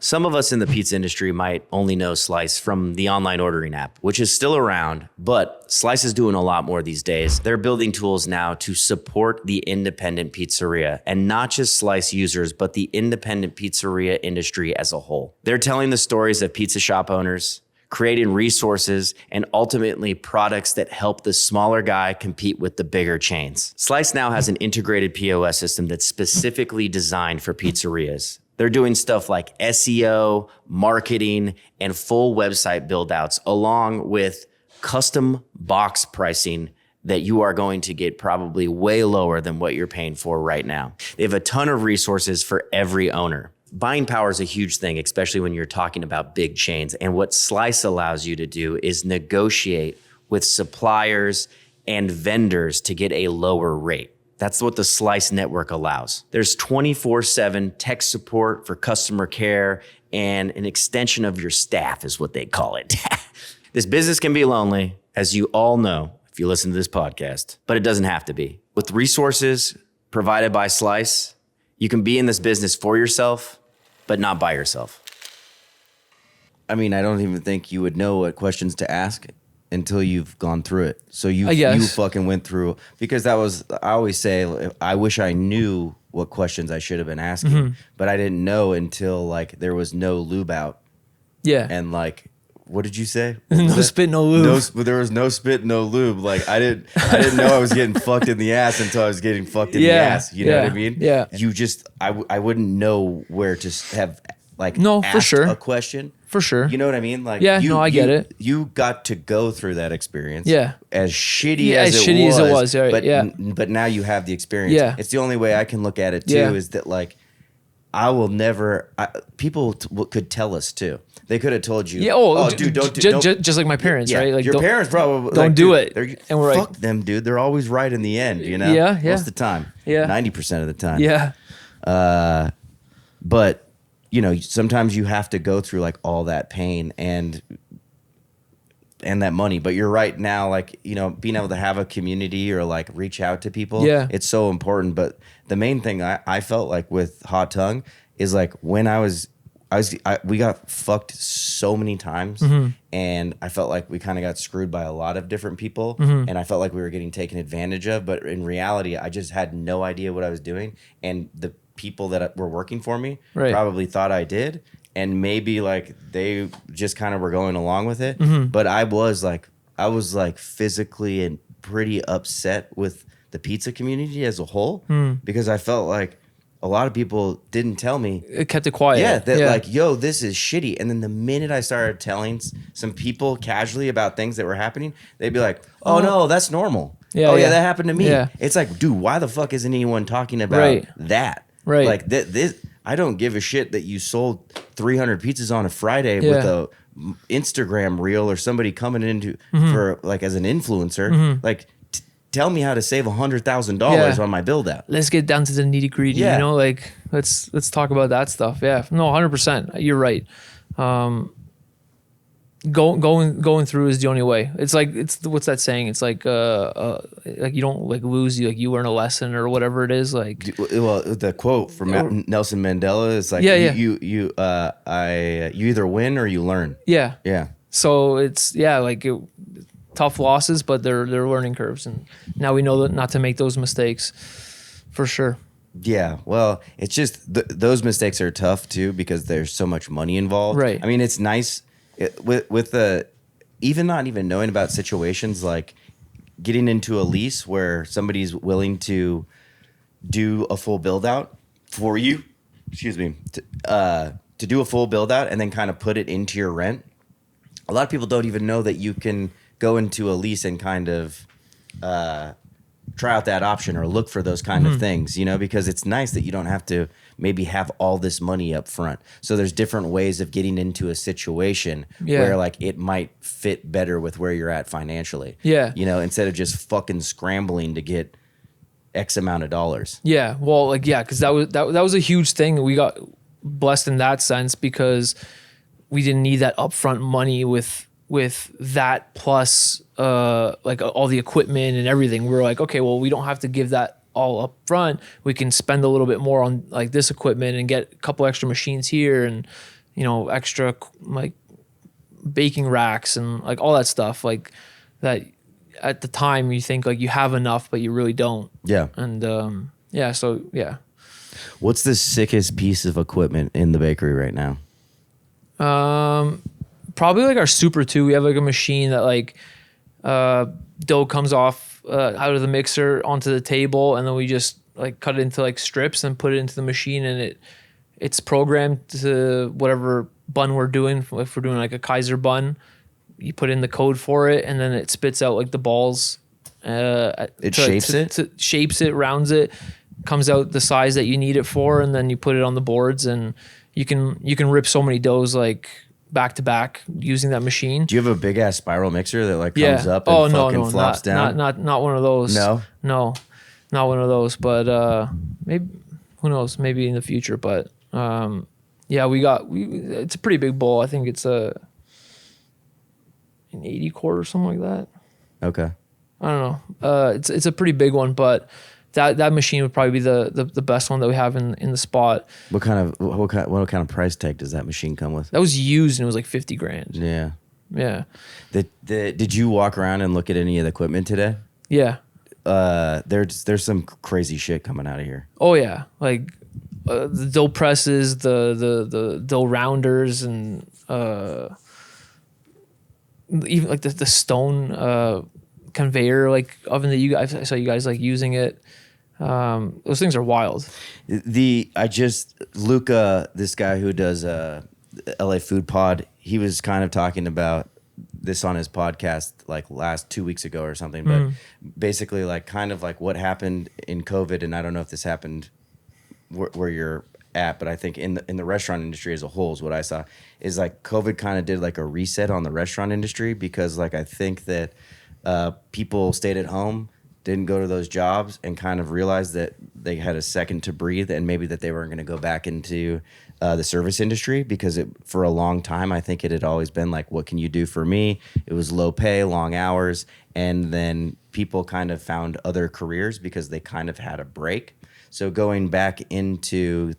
Some of us in the pizza industry might only know Slice from the online ordering app, which is still around, but Slice is doing a lot more these days. They're building tools now to support the independent pizzeria, and not just Slice users, but the independent pizzeria industry as a whole. They're telling the stories of pizza shop owners, creating resources, and ultimately products that help the smaller guy compete with the bigger chains. Slice now has an integrated POS system that's specifically designed for pizzerias. They're doing stuff like SEO, marketing, and full website buildouts, along with custom box pricing that you are going to get probably way lower than what you're paying for right now. They have a ton of resources for every owner. Buying power is a huge thing, especially when you're talking about big chains. And what Slice allows you to do is negotiate with suppliers and vendors to get a lower rate. That's what the Slice network allows. There's 24/7 tech support for customer care, and an extension of your staff is what they call it. This business can be lonely, as you all know if you listen to this podcast, but it doesn't have to be. With resources provided by Slice, you can be in this business for yourself, but not by yourself. I mean, I don't even think you would know what questions to ask until you've gone through it. So you fucking went through, because I always say, I wish I knew what questions I should have been asking, but I didn't know until like there was no lube out. yeah. And like, what did you say? No spit, no lube. There was no spit, no lube. Like I didn't know I was getting fucked in the ass until I was getting fucked in the ass. You know what I mean? Yeah. You just, I wouldn't know where to have like No, for asked sure. a question. For sure. You know what I mean? Like, Yeah, no, I get it. You got to go through that experience. Yeah. As shitty Yeah, as as it shitty was. as it was, right, But, yeah. but now you have the experience. Yeah. It's the only way I can look at it too, Yeah. is that like, I will never, people could tell us too. They could have told you, Yeah. dude, don't do just like my parents, yeah, right? Like your parents probably don't like, do dude, it. they're- And we're fuck like, them, dude. They're always right in the end, you know? Yeah, yeah. Most of the time. Yeah. 90% of the time. yeah, But you know, sometimes you have to go through like all that pain and that money. But you're right now, like, you know, being able to have a community or like reach out to people, Yeah. it's so important. But the main thing I felt like with Hot Tongue is like when we got fucked so many times, and I felt like we kind of got screwed by a lot of different people, and I felt like we were getting taken advantage of. But in reality, I just had no idea what I was doing, and the people that were working for me Right. probably thought I did, and maybe like they just kind of were going along with it. But I was like physically and pretty upset with the pizza community as a whole, because I felt like a lot of people didn't tell me. it kept it quiet. Yeah, that like, yo, this is shitty. And then the minute I started telling some people casually about things that were happening, they'd be like, oh no, that's normal. Yeah, oh yeah, yeah. that happened to me. Yeah. It's like, dude, why the fuck isn't anyone talking about Right. that? Right. Like this, I don't give a shit that you sold 300 pizzas on a Friday with Yeah. a Instagram reel or somebody coming into for like as an influencer. Like, tell me how to save $100,000 Yeah. on my build out. Let's get down to the nitty gritty. Yeah. You know, like let's talk about that stuff. Yeah, no, 100%. You're right. Going through is the only way. It's like what's that saying? It's like you don't like lose, you learn a lesson or whatever it is. Like Well, the quote from Nelson Mandela is like, Yeah, yeah. you either win or you learn. yeah. Yeah. So it's tough losses, but they're learning curves, and now we know that not to make those mistakes, for sure. Yeah. Well, it's just those mistakes are tough too, because there's so much money involved. Right. I mean, it's nice with the even not even knowing about situations like getting into a lease where somebody's willing to do a full build out for you. Excuse me. To do a full build out and then kind of put it into your rent. A lot of people don't even know that you can go into a lease and kind of try out that option or look for those kind of things, you know, because it's nice that you don't have to maybe have all this money up front. So there's different ways of getting into a situation where like it might fit better with where you're at financially. Yeah. You know, instead of just fucking scrambling to get X amount of dollars. Yeah. Well, like, yeah, because that was a huge thing. We got blessed in that sense because we didn't need that upfront money with that plus like all the equipment and everything. We were like, okay, well, we don't have to give that all up front. We can spend a little bit more on like this equipment and get a couple extra machines here and, you know, extra like baking racks and like all that stuff like that. At the time you think like you have enough, but you really don't. Yeah. And yeah, so yeah. What's the sickest piece of equipment in the bakery right now? Probably like our Super 2. We have like a machine that like dough comes off out of the mixer onto the table, and then we just like cut it into like strips and put it into the machine, and it's programmed to whatever bun we're doing. If we're doing like a Kaiser bun, you put in the code for it, and then it spits out like the balls. Shapes it, rounds it, comes out the size that you need it for, and then you put it on the boards, and you can rip so many doughs like back to back using that machine. Do you have a big ass spiral mixer that like comes up and fucking flops down? Not one of those. No, not one of those. But maybe, who knows? Maybe in the future. But yeah, it's a pretty big bowl. I think it's an 80 quart or something like that. Okay. I don't know. It's a pretty big one, but that machine would probably be the best one that we have in the spot. What kind of price tag does that machine come with? That was used and it was like 50 grand. Yeah. Yeah. Did you walk around and look at any of the equipment today? Yeah. There's some crazy shit coming out of here. Oh yeah, like the dough presses, the dough rounders, and even like the stone conveyor like oven that I saw you guys like using it. Those things are wild. Luca, this guy who does LA Food Pod, he was kind of talking about this on his podcast like last 2 weeks ago or something, but basically like kind of like what happened in COVID, and I don't know if this happened where you're at, but I think in the restaurant industry as a whole is what I saw is like COVID kind of did like a reset on the restaurant industry, because like I think that people stayed at home, didn't go to those jobs, and kind of realized that they had a second to breathe, and maybe that they weren't going to go back into the service industry, because for a long time I think it had always been like, what can you do for me? It was low pay, long hours, and then people kind of found other careers because they kind of had a break. So going back into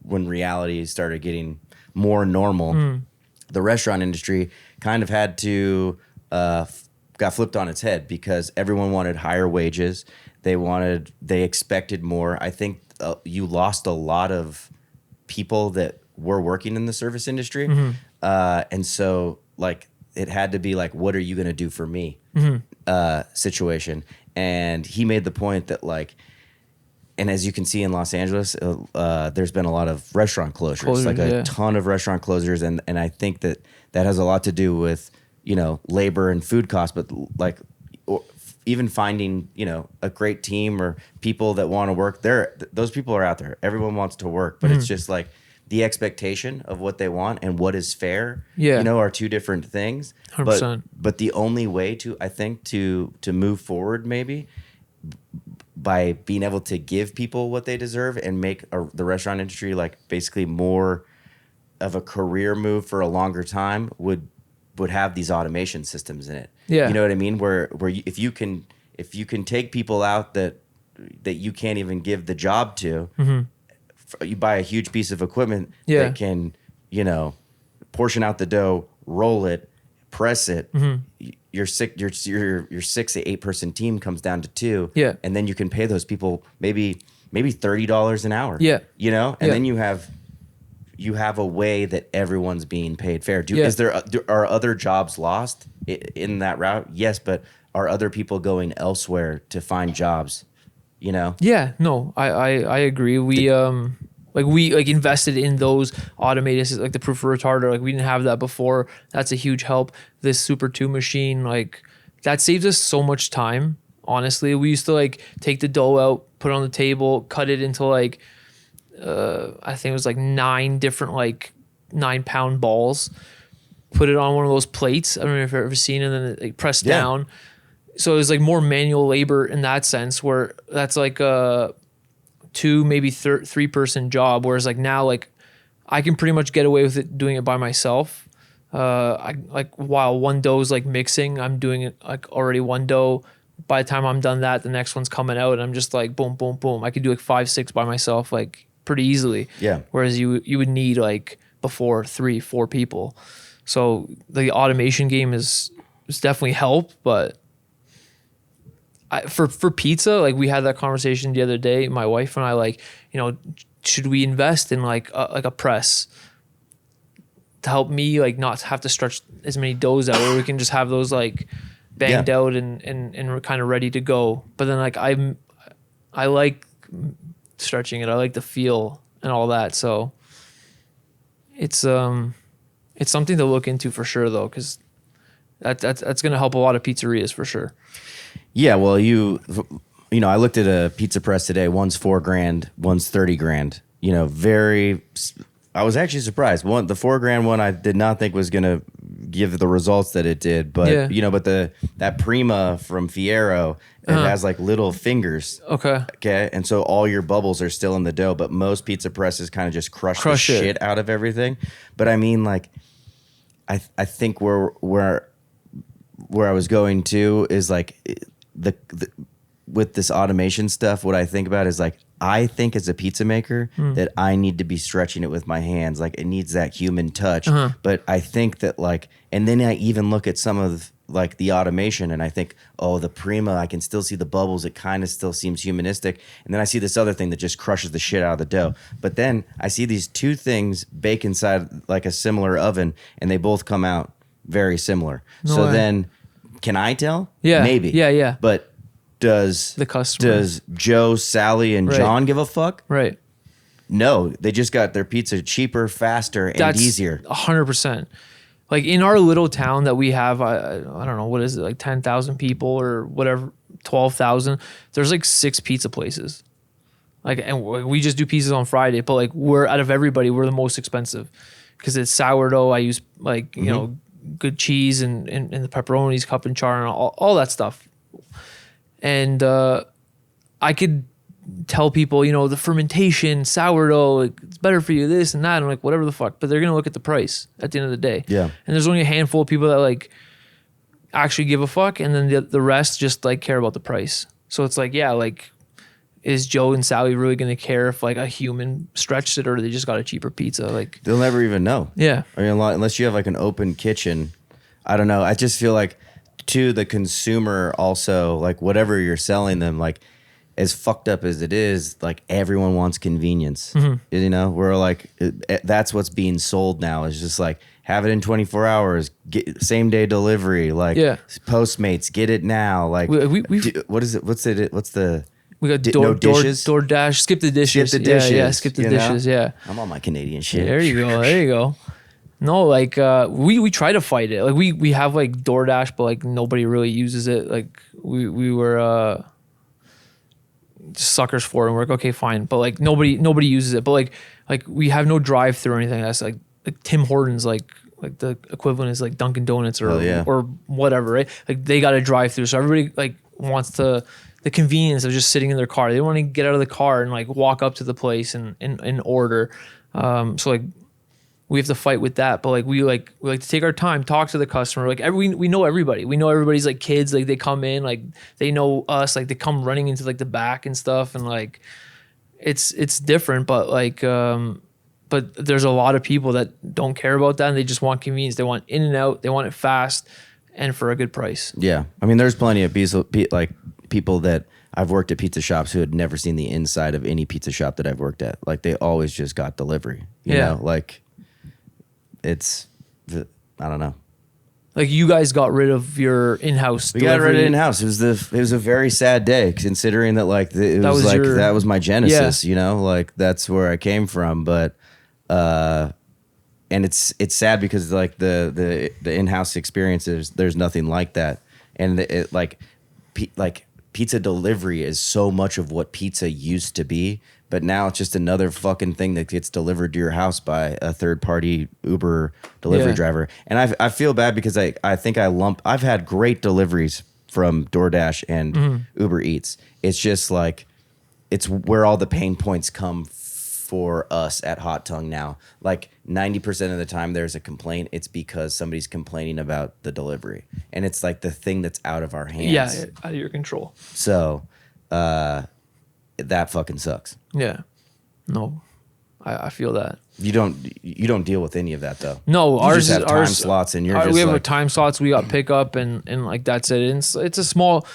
when reality started getting more normal, the restaurant industry kind of had to got flipped on its head, because everyone wanted higher wages. They expected more. I think you lost a lot of people that were working in the service industry. And so like it had to be like, what are you going to do for me situation. And he made the point that like, and as you can see in Los Angeles, there's been a lot of restaurant closures, like a ton of restaurant closures. And I think that has a lot to do with, you know, labor and food costs, but like even finding, you know, a great team or people that want to work there. Those people are out there. Everyone wants to work, but it's just like the expectation of what they want and what is fair, you know, are two different things. 100%. But the only way to, I think, to move forward maybe by being able to give people what they deserve and make the restaurant industry like basically more of a career move for a longer time would have these automation systems in it. Yeah. You know what I mean? Where if you can take people out that you can't even give the job to, you buy a huge piece of equipment that can, you know, portion out the dough, roll it, press it. Your 6 to 8 person team comes down to 2. Yeah. And then you can pay those people maybe $30 an hour. Yeah. You know? And then you have a way that everyone's being paid fair. Are other jobs lost in that route? Yes, but are other people going elsewhere to find jobs? you know? Yeah, no, I agree. We we invested in those automated, like the proofer retarder. Like we didn't have that before. That's a huge help. This Super 2 machine, like that saves us so much time. Honestly, we used to like take the dough out, put it on the table, cut it into like I think it was like 9 different like 9-pound balls. Put it on one of those plates. I don't know if you've ever seen it, and then it like, press down. So it was like more manual labor in that sense, where that's like a 2, maybe 3-person job. Whereas like now, like I can pretty much get away with it doing it by myself. I like while one dough is like mixing, I'm doing it like already one dough. By the time I'm done that, the next one's coming out, and I'm just like boom, boom, boom. I could do like 5, 6 by myself, like pretty easily. Yeah. Whereas you would need like before 3, 4 people. So the automation game is definitely help, but for pizza, like we had that conversation the other day, my wife and I, like, you know, should we invest in like a press to help me like not have to stretch as many doughs out, where we can just have those like banged out and we're kind of ready to go. But then like I like stretching it. I like the feel and all that. So it's something to look into for sure though, because that's going to help a lot of pizzerias for sure. Yeah, well, you know, I looked at a pizza press today. One's $4,000, one's $30,000. You know, I was actually surprised. The $4,000 one, I did not think was gonna give the results that it did. But you know, that Prima from Fierro, it has like little fingers. Okay, and so all your bubbles are still in the dough. But most pizza presses kind of just crush the shit out of everything. But I mean, like, I think where I was going to is like the with this automation stuff, what I think about is like, I think as a pizza maker that I need to be stretching it with my hands. Like it needs that human touch. But I think that like, and then I even look at some of like the automation and I think, oh, the Prima, I can still see the bubbles. It kind of still seems humanistic. And then I see this other thing that just crushes the shit out of the dough. But then I see these 2 things bake inside like a similar oven and they both come out very similar. Then can I tell? Yeah. Maybe. Yeah. But does Joe, Sally, and John give a fuck? Right. No, they just got their pizza cheaper, faster, and easier. 100%. Like in our little town that we have, I don't know, what is it, like 10,000 people or whatever, 12,000. There's like 6 pizza places. Like, and we just do pizzas on Friday, but like we're out of everybody, we're the most expensive because it's sourdough. I use like, you know, good cheese and the pepperonis, cup and char, and all that stuff. And I could tell people, you know, the fermentation, sourdough, like, it's better for you, this and that. I'm like, whatever the fuck. But they're going to look at the price at the end of the day. Yeah. And there's only a handful of people that like actually give a fuck. And then the rest just like care about the price. So it's like, yeah, like, is Joe and Sally really going to care if like a human stretched it or they just got a cheaper pizza? Like they'll never even know. Yeah. I mean, unless you have like an open kitchen, I don't know. I just feel like to the consumer also, like whatever you're selling them, like as fucked up as it is, like everyone wants convenience. You know, we're like, that's what's being sold now is just like have it in 24 hours, get same day delivery, like Postmates, get it now. Like what is it? What's the we got dishes? DoorDash, skip the dishes. Skip the dishes. Yeah, skip the dishes. Know? Yeah. I'm on my Canadian shit. There you go. No, like we try to fight it. Like we have like DoorDash, but like nobody really uses it. Like we were just suckers for it. And we're like, okay, fine, but like nobody uses it. But like we have no drive-through or anything. That's like Tim Hortons, like the equivalent is like Dunkin' Donuts or whatever, right? Like they got a drive-through, so everybody like wants the convenience of just sitting in their car. They don't want to get out of the car and like walk up to the place and order. So like we have to fight with that, but like we like to take our time, talk to the customer. Like we know everybody. We know everybody's like kids. Like they come in, like they know us. Like they come running into like the back and stuff, and like it's different. But like but there's a lot of people that don't care about that, and they just want convenience. They want in and out. They want it fast and for a good price. Yeah, I mean, there's plenty of people that I've worked at pizza shops who had never seen the inside of any pizza shop that I've worked at. Like they always just got delivery. You know, like. It's, I don't know. Like you guys got rid of your in-house. We got rid of in-house. It was a very sad day considering that like that was my genesis. You know, like that's where I came from. But and it's sad because like the in-house experiences, there's nothing like that. And it like pizza delivery is so much of what pizza used to be. But now it's just another fucking thing that gets delivered to your house by a third-party Uber delivery driver. And I feel bad because I think I've had great deliveries from DoorDash and Uber Eats. It's just like, it's where all the pain points come for us at Hot Tongue now. Like 90% of the time there's a complaint, it's because somebody's complaining about the delivery. And it's like the thing that's out of our hands. Yeah, out of your control. So, that fucking sucks. Yeah. No, I feel that. You don't deal with any of that though. No, ours just have time slots, and you're just we have like, a time slots. We got pickup and like that's it. And it's a small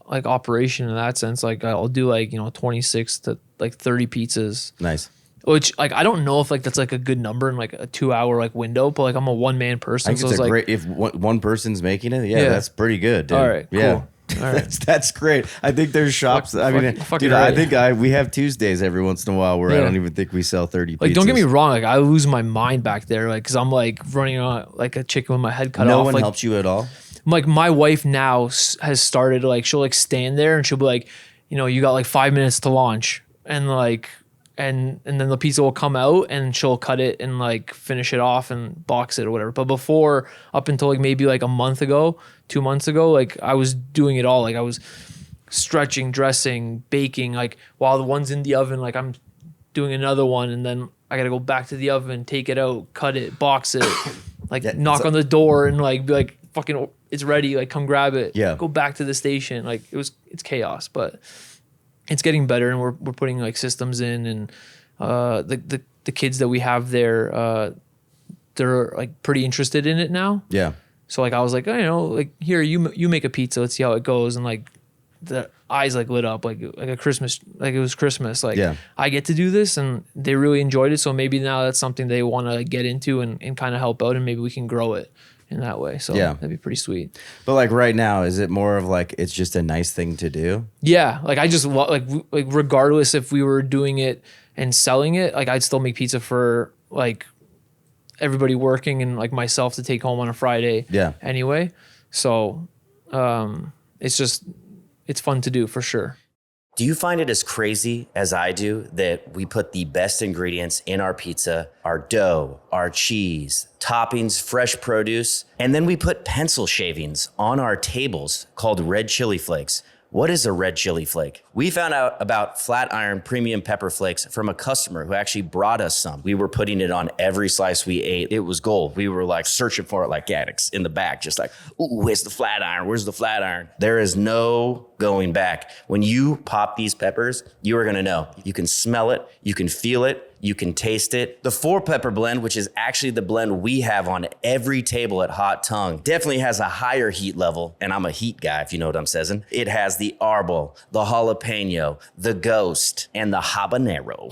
like operation in that sense. Like I'll do like 26 to like 30 pizzas. Nice. Which like I don't know if like that's like a good number in like a 2 hour like window, but like I'm a one man person. I think it's great if one person's making it. Yeah, that's pretty good. Dude. All right. Yeah. Cool. All right. That's great. I think there's shops. I think we have Tuesdays every once in a while where I don't even think we sell 30 pizzas. Like, don't get me wrong. Like, I lose my mind back there. Like, cause I'm like running on like a chicken with my head cut off. No one like, helps you at all. Like, my wife now has started like she'll like stand there and she'll be like, you got like 5 minutes to launch, and like. And then the pizza will come out and she'll cut it and like finish it off and box it or whatever. But before, up until like maybe like a month ago, 2 months ago, like I was doing it all. Like I was stretching, dressing, baking. Like while the one's in the oven, like I'm doing another one, and then I gotta go back to the oven, take it out, cut it, box it, like knock on the door and like be like, fucking, it's ready. Like come grab it. Yeah. Go back to the station. Like it's chaos, but it's getting better, and we're putting like systems in, and the kids that we have there, they're like pretty interested in it now. Yeah. So like I was like, like here you make a pizza, let's see how it goes, and like the eyes like lit up like a Christmas, like it was Christmas. Like I get to do this, and they really enjoyed it. So maybe now that's something they want to get into and kind of help out, and maybe we can grow it in that way. So that'd be pretty sweet. But like right now, is it more of like it's just a nice thing to do? Yeah, like I just like regardless if we were doing it and selling it, like I'd still make pizza for like everybody working and like myself to take home on a Friday. Yeah. Anyway, so it's fun to do for sure. Do you find it as crazy as I do that we put the best ingredients in our pizza, our dough, our cheese, toppings, fresh produce, and then we put pencil shavings on our tables called red chili flakes? What is a red chili flake? We found out about flat iron premium pepper flakes from a customer who actually brought us some. We were putting it on every slice we ate. It was gold. We were like searching for it like addicts in the back, just like, ooh, where's the flat iron? Where's the flat iron? There is no going back. When you pop these peppers, you are gonna know. You can smell it, you can feel it, you can taste it. The 4-pepper blend, which is actually the blend we have on every table at Hot Tongue, definitely has a higher heat level, and I'm a heat guy, if you know what I'm saying. It has the arbol, the jalapeno, the ghost, and the habanero.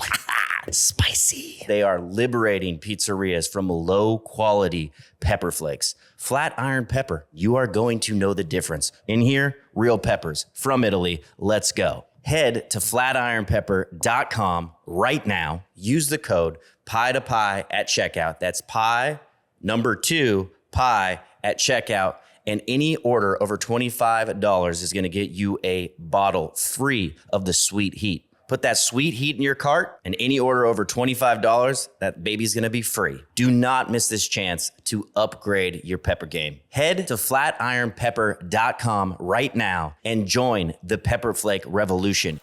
Spicy. They are liberating pizzerias from low-quality pepper flakes. Flat iron pepper, you are going to know the difference. In here, real peppers from Italy. Let's go. Head to flatironpepper.com right now. Use the code PIE2PIE at checkout. That's PIE, number 2, PIE at checkout. And any order over $25 is going to get you a bottle free of the sweet heat. Put that sweet heat in your cart, and any order over $25, that baby's gonna be free. Do not miss this chance to upgrade your pepper game. Head to flatironpepper.com right now and join the Pepper Flake revolution.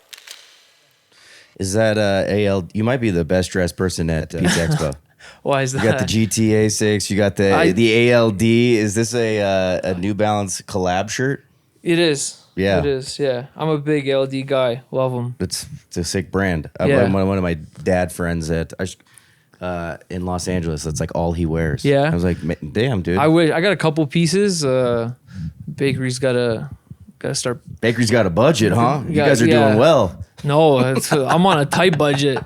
Is that AL? You might be the best dressed person at Pizza Expo. Why is that? You got the GTA 6, you got the ALD. Is this a New Balance collab shirt? It is. Yeah. It is, yeah. I'm a big LD guy. Love them. It's a sick brand. I'm one of my dad friends in Los Angeles. That's like all he wears. Yeah. I was like, damn, dude. I got a couple pieces. Bakery's gotta start. Bakery's got a budget, huh? You guys are doing well. No, I'm on a tight budget.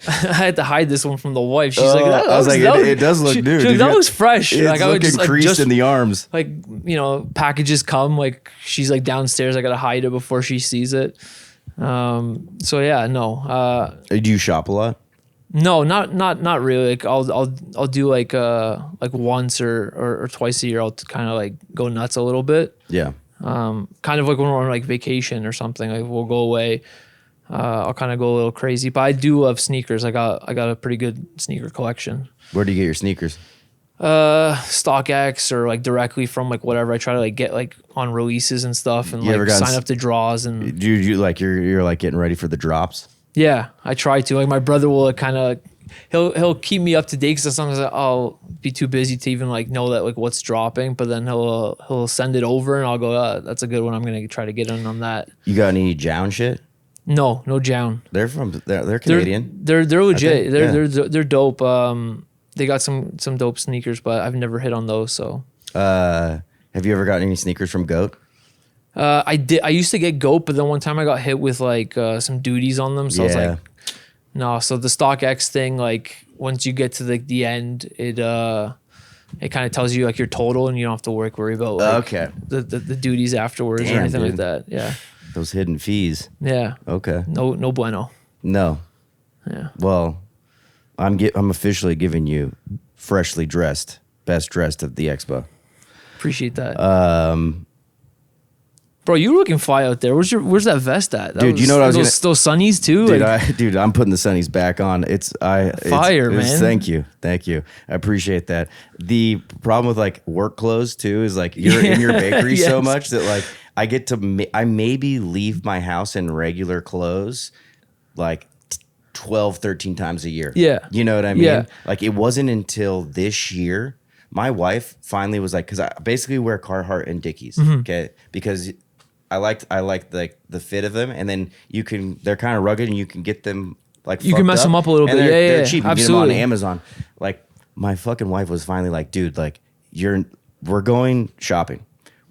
I had to hide this one from the wife. She's Oh, like, I was like, it does look new. She's like, that was fresh. It's Like I would looking just creased in the arms. like, you know, packages come, like she's like downstairs. I gotta hide it before she sees it. So yeah, no. Do you shop a lot? No, not really. Like I'll do like once or twice a year. I'll kind of like go nuts a little bit. Yeah. Kind of like when we're on like vacation or something. Like we'll go away. I'll kind of go a little crazy, but I do love sneakers. I got a pretty good sneaker collection. Where do you get your sneakers? StockX or like directly from like whatever. I try to like get like on releases and stuff and like sign up to draws and. Do you like you're like getting ready for the drops? Yeah, I try to. Like my brother will kind of, he'll keep me up to date because sometimes I'll be too busy to even like know that like what's dropping. But then he'll send it over and I'll go, that's a good one. I'm gonna try to get in on that. You got any Jown shit? No Jown. They're Canadian. They're legit. Think, They're dope. They got some dope sneakers, but I've never hit on those. So. Have you ever gotten any sneakers from Goat? I did. I used to get Goat, but then one time I got hit with like some duties on them. So I was like, no. So the StockX thing, like once you get to the end, it kind of tells you like your total, and you don't have to worry about like, the duties afterwards or anything like that. Yeah. Those hidden fees. Yeah. Okay. No bueno. No. Yeah. Well, I'm officially giving you freshly dressed, best dressed at the expo. Appreciate that. Bro, you were looking fly out there. Where's that vest at? Dude, you know what I was those sunnies too? Dude, I'm putting the sunnies back on. Fire, man. Thank you. I appreciate that. The problem with like work clothes too is like you're in your bakery so much that like I maybe leave my house in regular clothes like 12, 13 times a year. Yeah. You know what I mean? Yeah. Like it wasn't until this year my wife finally was like, because I basically wear Carhartt and Dickies, okay? Because I liked like the fit of them, and then they're kind of rugged, and you can get them like you can mess them up a little bit. They're cheap. You Absolutely. get them on Amazon. Like my fucking wife was finally like, dude, like we're going shopping.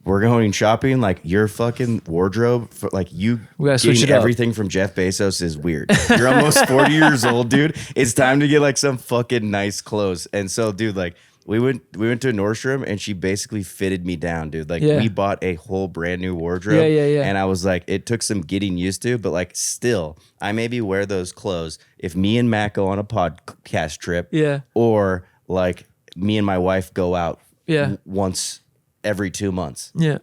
We're going shopping. Like your fucking wardrobe, like you getting everything from Jeff Bezos is weird. You're almost 40 years old, dude. It's time to get like some fucking nice clothes. And so, dude, like we went to Nordstrom and she basically fitted me down, dude. Like we bought a whole brand new wardrobe. Yeah. And I was like, it took some getting used to, but like still, I maybe wear those clothes if me and Matt go on a podcast trip. Yeah. Or like me and my wife go out. Yeah. Once every 2 months. Yeah.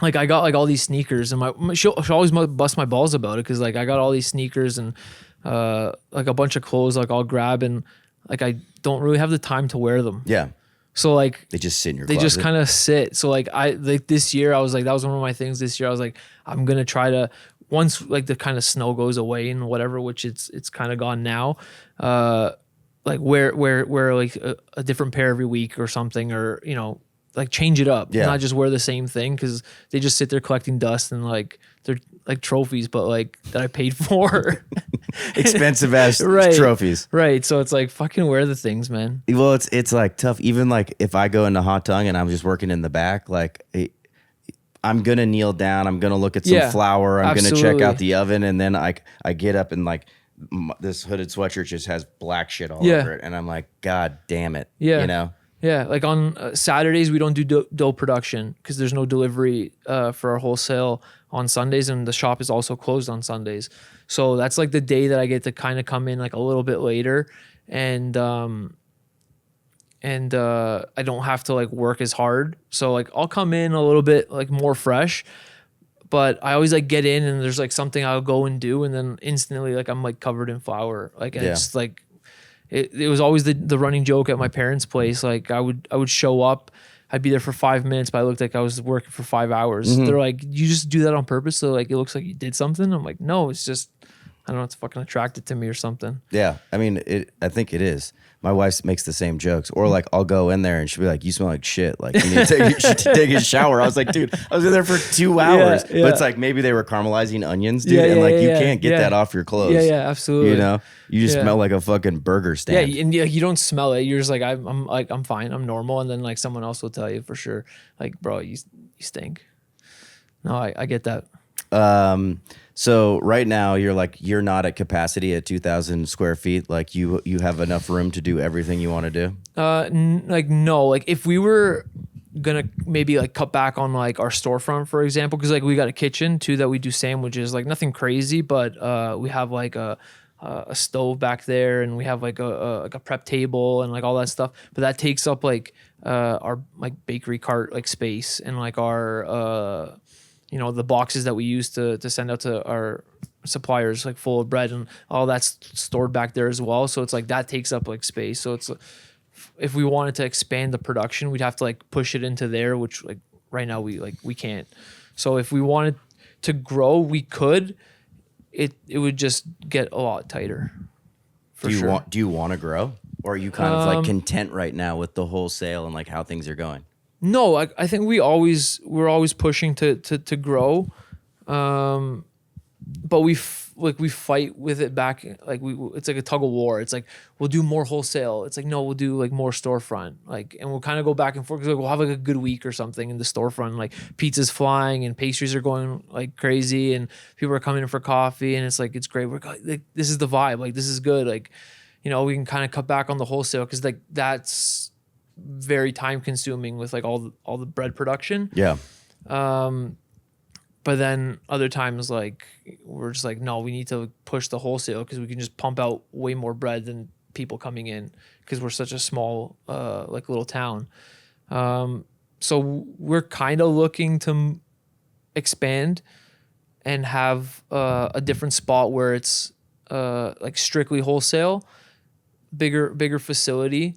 Like I got like all these sneakers and she'll always bust my balls about it because like I got all these sneakers and like a bunch of clothes like I'll grab and like I don't really have the time to wear them. Yeah. So like they just sit in your closet. They just kind of sit. So like this year I was like that was one of my things this year. I was like I'm going to try to once like the kind of snow goes away and whatever, which it's kind of gone now. Like wear like a different pair every week or something, or you know, like change it up, not just wear the same thing because they just sit there collecting dust and like they're like trophies, but like that I paid for. Expensive ass trophies, right? So it's like fucking wear the things, man. Well, it's like tough. Even like if I go into Hot Tongue and I'm just working in the back, like I'm gonna kneel down, I'm gonna look at some flour, I'm gonna check out the oven, and then I get up and like. This hooded sweatshirt just has black shit all over it, and I'm like, God damn it, you know? Yeah, like on Saturdays we don't do dough production because there's no delivery for our wholesale on Sundays, and the shop is also closed on Sundays. So that's like the day that I get to kind of come in like a little bit later, and I don't have to like work as hard. So like I'll come in a little bit like more fresh. But I always like get in and there's like something I'll go and do, and then instantly like I'm like covered in flour. Like it's like it was always the running joke at my parents' place. Like I would show up, I'd be there for 5 minutes, but I looked like I was working for 5 hours. Mm-hmm. They're like, you just do that on purpose, so like it looks like you did something. I'm like, no, it's just I don't know, it's fucking attracted to me or something. Yeah, I mean, I think it is. My wife makes the same jokes, or like I'll go in there and she'll be like, "You smell like shit. Like you need to take a shower." I was like, "Dude, I was in there for 2 hours." But it's like maybe they were caramelizing onions, dude, and like you can't get that off your clothes. Yeah, absolutely. You know, you just smell like a fucking burger stand. Yeah, and you don't smell it. You're just like I'm fine. I'm normal, and then like someone else will tell you for sure, like, bro, you stink. No, I get that. So right now you're not at capacity at 2,000 square feet. Like you have enough room to do everything you want to do. No, like if we were gonna maybe like cut back on like our storefront, for example, because like we got a kitchen too that we do sandwiches, like nothing crazy, but we have like a stove back there, and we have like a prep table and like all that stuff, but that takes up like our like bakery cart like space, and like our the boxes that we use to send out to our suppliers, like full of bread, and all that's stored back there as well. So it's like that takes up like space. So it's, if we wanted to expand the production, we'd have to like push it into there, which like right now we can't. So if we wanted to grow, we could. It would just get a lot tighter. Do you want to grow, or are you kind of like content right now with the wholesale and like how things are going? No, I think we're always pushing to grow, but we fight with it back. Like it's like a tug of war. It's like we'll do more wholesale. It's like no, we'll do like more storefront. Like, and we'll kind of go back and forth because like, we'll have like a good week or something in the storefront. Like pizza's flying and pastries are going like crazy, and people are coming in for coffee, and it's like it's great. We're like, this is the vibe. Like this is good. Like, we can kind of cut back on the wholesale because like that's very time consuming with like all the bread production. Yeah. But then other times like we're just like, no, we need to push the wholesale because we can just pump out way more bread than people coming in because we're such a small like little town. So we're kind of looking to expand and have a different spot where it's like strictly wholesale, bigger facility.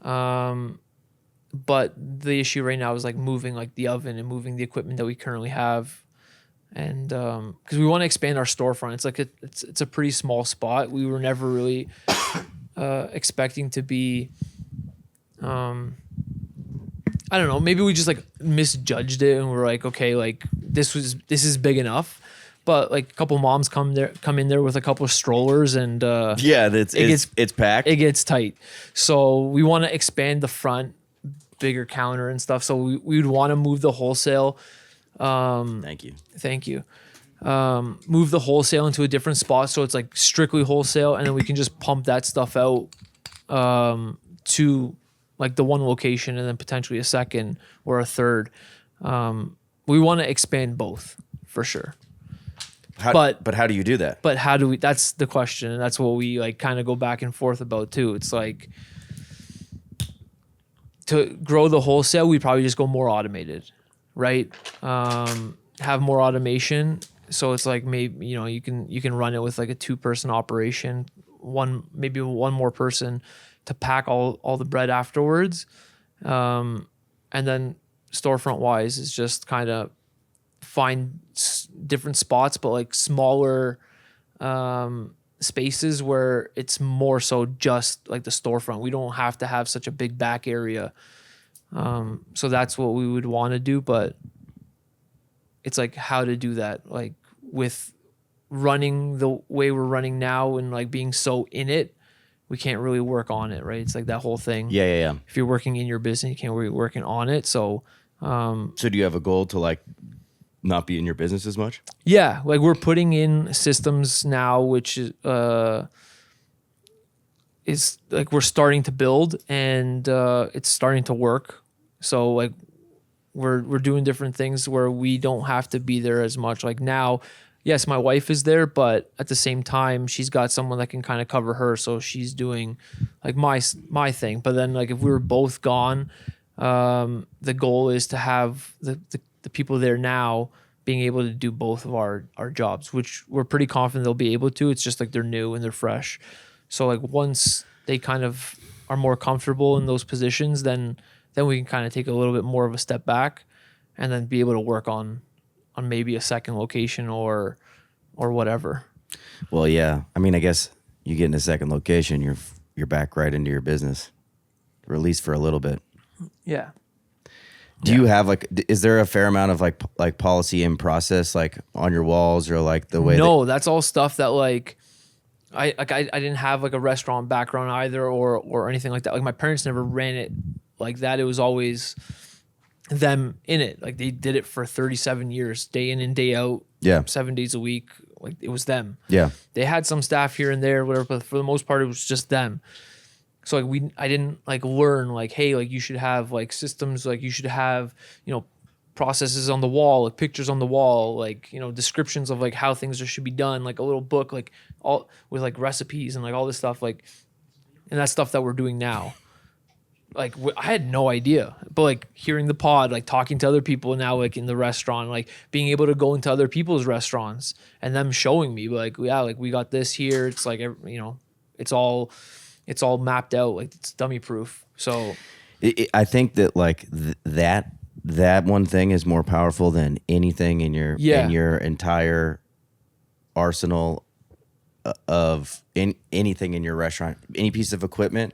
But the issue right now is like moving like the oven and moving the equipment that we currently have. And because we want to expand our storefront. It's like it's a pretty small spot. We were never really expecting to be, I don't know, maybe we just like misjudged it and we're like, okay, like this is big enough. But like a couple moms come in there with a couple of strollers, and it's packed. It gets tight. So we want to expand the front, bigger counter and stuff. So we would want to move the wholesale. Thank you. Move the wholesale into a different spot so it's like strictly wholesale, and then we can just pump that stuff out to like the one location and then potentially a second or a third. We want to expand both for sure. But how do you do that? But how do we? That's the question, and that's what we like kind of go back and forth about too. It's like to grow the wholesale, we probably just go more automated, right? Have more automation, so it's like maybe you can run it with like a 2-person operation, maybe one more person to pack all the bread afterwards, and then storefront wise is just kind of find different spots, but like smaller spaces where it's more so just like the storefront. We don't have to have such a big back area. So that's what we would want to do, but it's like how to do that, like with running the way we're running now and like being so in it, we can't really work on it, right? It's like that whole thing. Yeah. If you're working in your business, you can't really be working on it. So do you have a goal to like not be in your business as much? Yeah, like we're putting in systems now, which is like we're starting to build, and it's starting to work. So like we're doing different things where we don't have to be there as much. Like now, yes, my wife is there, but at the same time, she's got someone that can kind of cover her, so she's doing like my thing. But then like if we were both gone, the goal is to have the people there now being able to do both of our jobs, which we're pretty confident they'll be able to. It's just like they're new and they're fresh. So like once they kind of are more comfortable in those positions, then we can kind of take a little bit more of a step back and then be able to work on maybe a second location or whatever. Well, yeah. I mean, I guess you get in a second location, you're back right into your business, or at least for a little bit. Yeah. Do you have like, is there a fair amount of like policy and process like on your walls, or like the way? No, that's all stuff that like I didn't have like a restaurant background either or anything like that. Like my parents never ran it like that. It was always them in it. Like they did it for 37 years, day in and day out. Yeah. 7 days a week. Like it was them. Yeah. They had some staff here and there, whatever, but for the most part, it was just them. So like I didn't like learn like, hey, like you should have like systems, like you should have, processes on the wall, like pictures on the wall, like, descriptions of like how things should be done, like a little book, like all with like recipes and like all this stuff, like, and that's stuff that we're doing now. Like I had no idea, but like hearing the pod, like talking to other people now, like in the restaurant, like being able to go into other people's restaurants and them showing me like, yeah, like we got this here. It's like, it's all mapped out. Like it's dummy proof. So I think that like that one thing is more powerful than anything in your entire arsenal of anything in your restaurant. Any piece of equipment,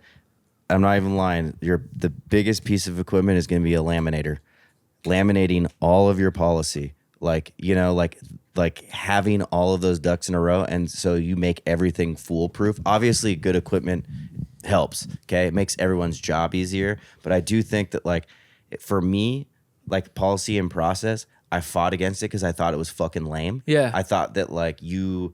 I'm not even lying. The biggest piece of equipment is going to be a laminator, laminating all of your policy. Like, like having all of those ducks in a row. And so you make everything foolproof. Obviously good equipment helps. Okay. It makes everyone's job easier. But I do think that like for me, like policy and process, I fought against it because I thought it was fucking lame. Yeah. I thought that you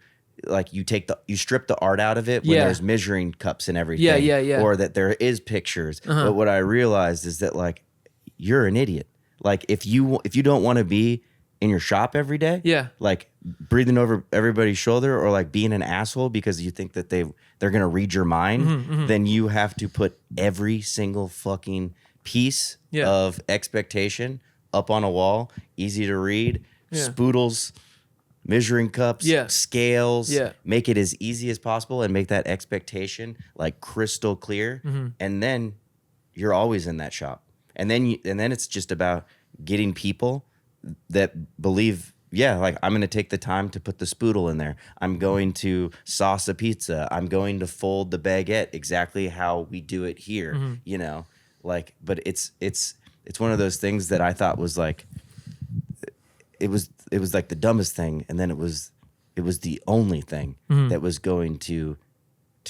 strip the art out of it when there's measuring cups and everything. Yeah. Or that there is pictures. But what I realized is that like you're an idiot. Like if you don't want to be in your shop every day, like breathing over everybody's shoulder or like being an asshole because you think that they're gonna read your mind, then you have to put every single fucking piece of expectation up on a wall, easy to read, spoodles, measuring cups, scales, make it as easy as possible and make that expectation like crystal clear. And then you're always in that shop. And then it's just about getting people that believe, like I'm going to take the time to put the spoodle in there. I'm going to sauce a pizza. I'm going to fold the baguette exactly how we do it here, like, but it's one of those things that I thought was like, it was like the dumbest thing. And then it was the only thing that was going to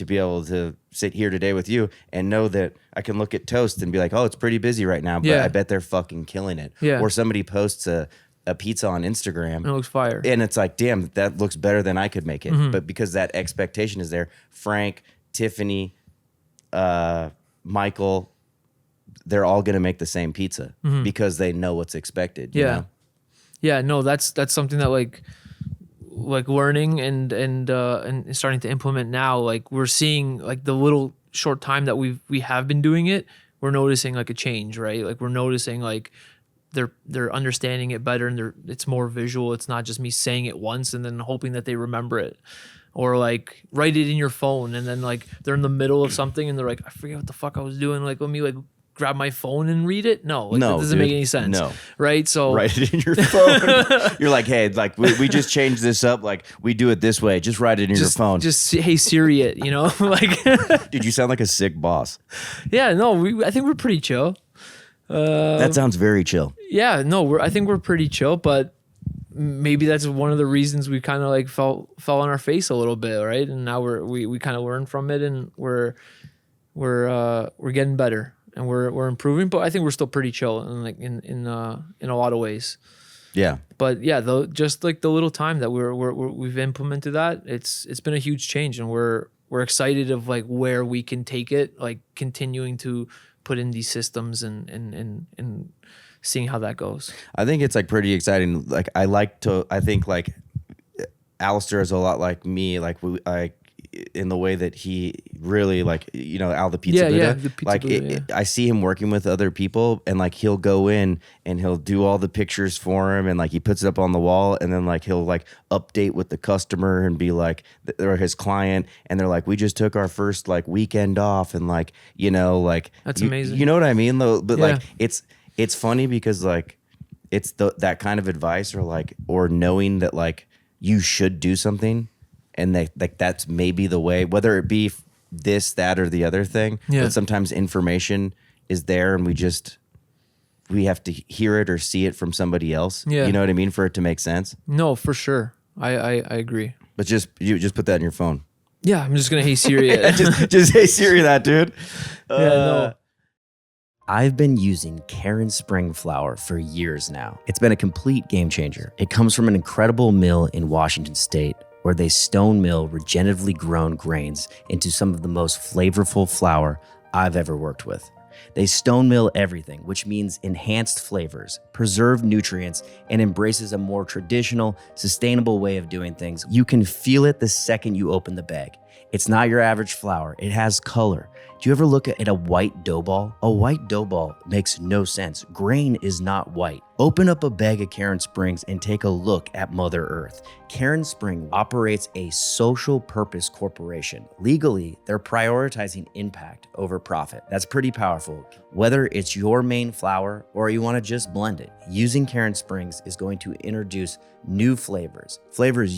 be able to sit here today with you and know that I can look at Toast and be like, oh, it's pretty busy right now, but I bet they're fucking killing it. Yeah. Or somebody posts a pizza on Instagram. It looks fire. And it's like, damn, that looks better than I could make it. But because that expectation is there, Frank, Tiffany, Michael, they're all going to make the same pizza because they know what's expected. You know? Yeah, no, that's something that like learning and starting to implement now. Like we're seeing like the little short time that we have been doing it, we're noticing like a change, right? Like we're noticing like they're understanding it better and it's more visual. It's not just me saying it once and then hoping that they remember it. Or like write it in your phone and then like they're in the middle of something and they're like, I forget what the fuck I was doing. Like let me like grab my phone and read it? No, like, that doesn't make any sense. No. Right? So write it in your phone. You're like, hey, like we just changed this up. Like we do it this way. Just write it in your phone. Just hey Siri it, like Dude, you sound like a sick boss. Yeah, no, I think we're pretty chill. That sounds very chill. Yeah, no, I think we're pretty chill, but maybe that's one of the reasons we kind of like fell on our face a little bit, right? And now we kind of learned from it and we're getting better. And we're improving, but I think we're still pretty chill and like in a lot of ways. Yeah. But yeah, though, just like the little time that we've implemented that, it's been a huge change, and we're excited of like where we can take it, like continuing to put in these systems and seeing how that goes. I think it's like pretty exciting. Like I think like Alistair is a lot like me. Like in the way that he really like, Al the Pizza Buddha. The Pizza like Buddha, I see him working with other people and like he'll go in and he'll do all the pictures for him and like he puts it up on the wall and then like he'll like update with the customer and be like, or his client, and they're like, we just took our first like weekend off and like, like that's amazing. You know what I mean though? But like it's funny because like it's that kind of advice or knowing that like you should do something. And that's maybe the way, whether it be this, that, or the other thing. Yeah. But sometimes information is there, and we have to hear it or see it from somebody else. Yeah. You know what I mean? For it to make sense. No, for sure. I agree. But you just put that in your phone. Yeah, I'm just gonna hey Siri it. just hey Siri that, dude. No. I've been using Karen Spring flour for years now. It's been a complete game changer. It comes from an incredible mill in Washington State where they stone mill regeneratively grown grains into some of the most flavorful flour I've ever worked with. They stone mill everything, which means enhanced flavors, preserved nutrients, and embraces a more traditional, sustainable way of doing things. You can feel it the second you open the bag. It's not your average flour. It has color. Do you ever look at a white dough ball? A white dough ball makes no sense. Grain is not white. Open up a bag of Karen Springs and take a look at Mother Earth. Karen Spring operates a social purpose corporation. Legally, they're prioritizing impact over profit. That's pretty powerful. Whether it's your main flour or you want to just blend it, using Karen Springs is going to introduce new flavors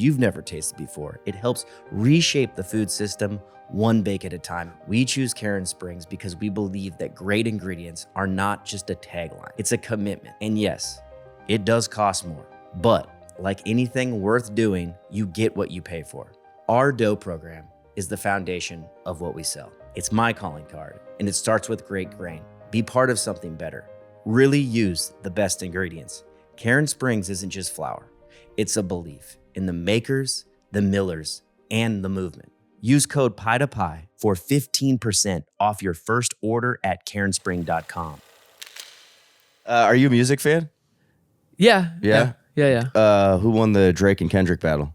you've never tasted before. It helps reshape the food system one bake at a time. We choose Karen Springs because we believe that great ingredients are not just a tagline, it's a commitment. And yes, it does cost more, but like anything worth doing, you get what you pay for. Our dough program is the foundation of what we sell. It's my calling card, and it starts with great grain. Be part of something better. Really use the best ingredients. Karen Springs isn't just flour. It's a belief in the makers, the millers, and the movement. Use code PIE2PIE for 15% off your first order at karenspring.com. Are you a music fan? Yeah. Yeah? Yeah. Who won the Drake and Kendrick battle?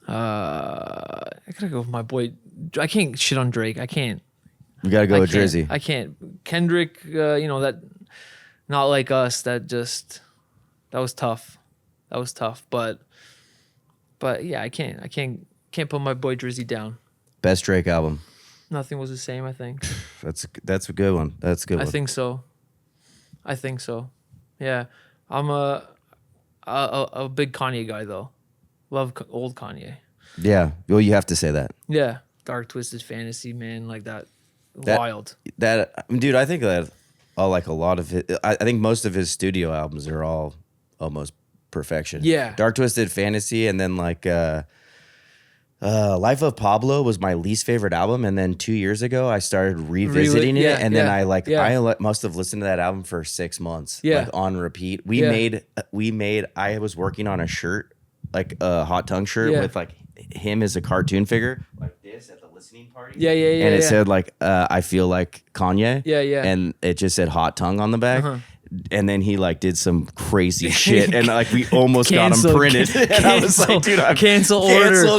I gotta go with my boy. I can't shit on Drake. I can't. You got to go with Drizzy. I can't. Kendrick, that Not Like Us, that was tough. That was tough. But yeah, I can't put my boy Drizzy down. Best Drake album. Nothing Was the Same, I think. That's a good one. That's a good one. I think so. Yeah. I'm a big Kanye guy though. Love old Kanye. Yeah. Well, you have to say that. Yeah. Dark Twisted Fantasy, man, like that. Wild. Dude, I think that a lot of it. I think most of his studio albums are all almost perfection. Yeah. Dark Twisted Fantasy, and then Life of Pablo was my least favorite album, and then 2 years ago I started revisiting it, and then I must have listened to that album for 6 months, on repeat. We made. I was working on a shirt, like a Hot Tongue shirt with like him as a cartoon figure, like this at the listening party. Yeah. And it said like, I feel like Kanye. Yeah. And it just said Hot Tongue on the back. And then he like did some crazy shit, and like we almost got him printed. And I was like, dude, cancel order,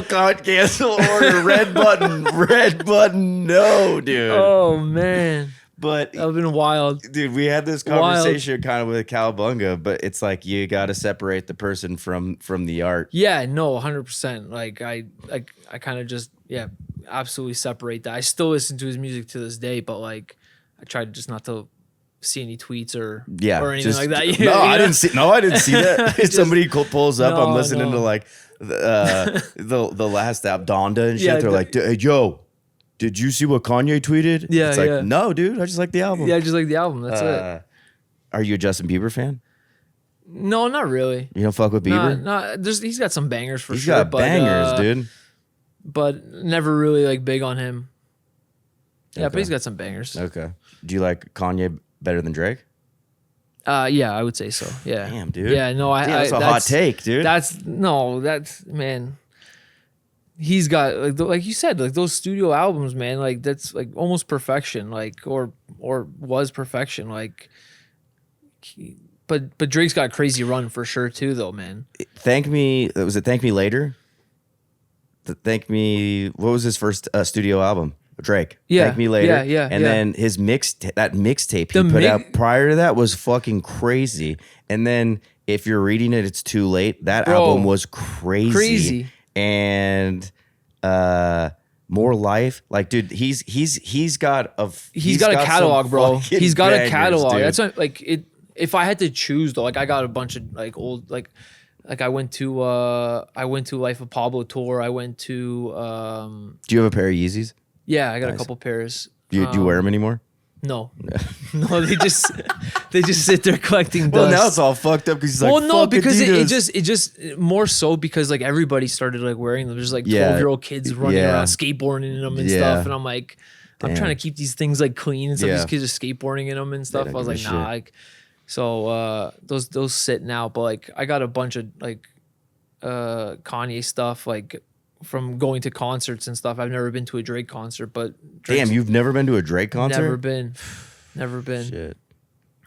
red button, no, dude. Oh man, but that would have been wild, dude. We had this conversation kind of with Cowabunga, but it's like you got to separate the person from the art. Yeah, no, 100%. Like I kind of just absolutely separate that. I still listen to his music to this day, but like I try just not to see any tweets or anything like that. I didn't see that. If somebody pulls up, I'm listening to like the last app, Donda and shit. Yeah, they're like, hey, yo, did you see what Kanye tweeted? Yeah, it's like, no, dude, I just like the album. Yeah, I just like the album. That's it. Are you a Justin Bieber fan? No, not really. You don't fuck with Bieber? Nah, he's got some bangers for He's sure. got bangers, dude. But never really like big on him. Yeah, but he's got some bangers. Okay. Do you like Kanye better than Drake? Yeah, I would say so. Yeah. Damn, dude. Yeah, no, that's a hot take, dude. That's man. He's got like you said, like those studio albums, man. Like that's like almost perfection, like or was perfection, like. But Drake's got a crazy run for sure too, though, man. Thank Me. Was it Thank Me Later? Thank Me. What was his first studio album? Drake. Yeah. Thank Me Later. Yeah. And then his mixtape he put out prior to that was fucking crazy. And then if you're reading it, it's too late. That album was crazy. And More Life, like, dude, he's got a catalog, bro. He's got a catalog. Dude. That's not, like it. If I had to choose though, like I got a bunch of like old like I went to Life of Pablo tour. I went to Do you have a pair of Yeezys? Yeah, I got a couple pairs. Do you wear them anymore? No. No, they just sit there collecting dust. Well, now it's all fucked up because he's like, well, no, because Adidas. it just more so because like everybody started like wearing them. There's like 12-year-old kids running around skateboarding in them and stuff, and I'm like, I'm trying to keep these things like clean and stuff. Yeah. These kids are skateboarding in them and stuff. I don't was give like, a nah. shit. Like, so those sit now, but like I got a bunch of like Kanye stuff like from going to concerts and stuff. I've never been to a Drake concert, but Damn, you've never been to a Drake concert? Never been. Shit.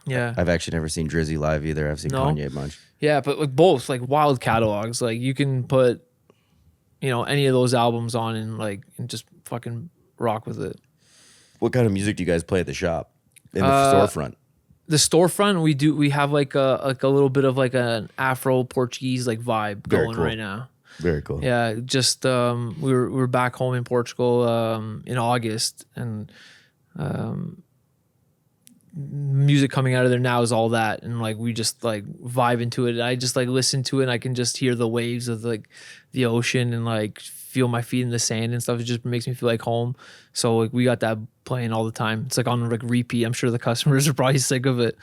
Yeah. I've actually never seen Drizzy live either. I've seen No? Kanye a bunch. Yeah, but like both like wild catalogs. Like you can put, any of those albums on and just fucking rock with it. What kind of music do you guys play at the shop? In the storefront? The storefront, we have like a little bit of like an Afro Portuguese like vibe Very going cool. right now. Very cool. Yeah, just we were back home in Portugal in August, and music coming out of there now is all that, and like we just like vibe into it. I just like listen to it, and I can just hear the waves of like the ocean and like feel my feet in the sand and stuff. It just makes me feel like home. So like we got that playing all the time. It's like on like repeat. I'm sure the customers are probably sick of it,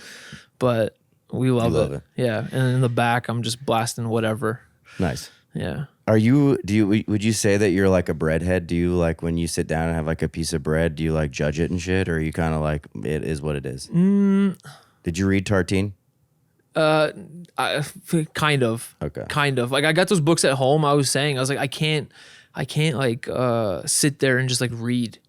but we love it. Yeah, and in the back, I'm just blasting whatever. Nice. Yeah. Would you say that you're like a bread head? Do you like when you sit down and have like a piece of bread, do you like judge it and shit? Or are you kind of like, it is what it is? Did you read Tartine? Kind of. Okay. Kind of. Like I got those books at home. I was like, I can't like sit there and just like read.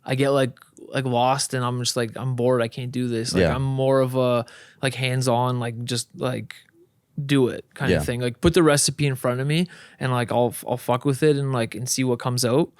I get like lost and I'm just like, I'm bored. I can't do this. Like Yeah. I'm more of a like hands-on, like just like do it kind Yeah. of thing. Like put the recipe in front of me and like I'll fuck with it and see what comes out.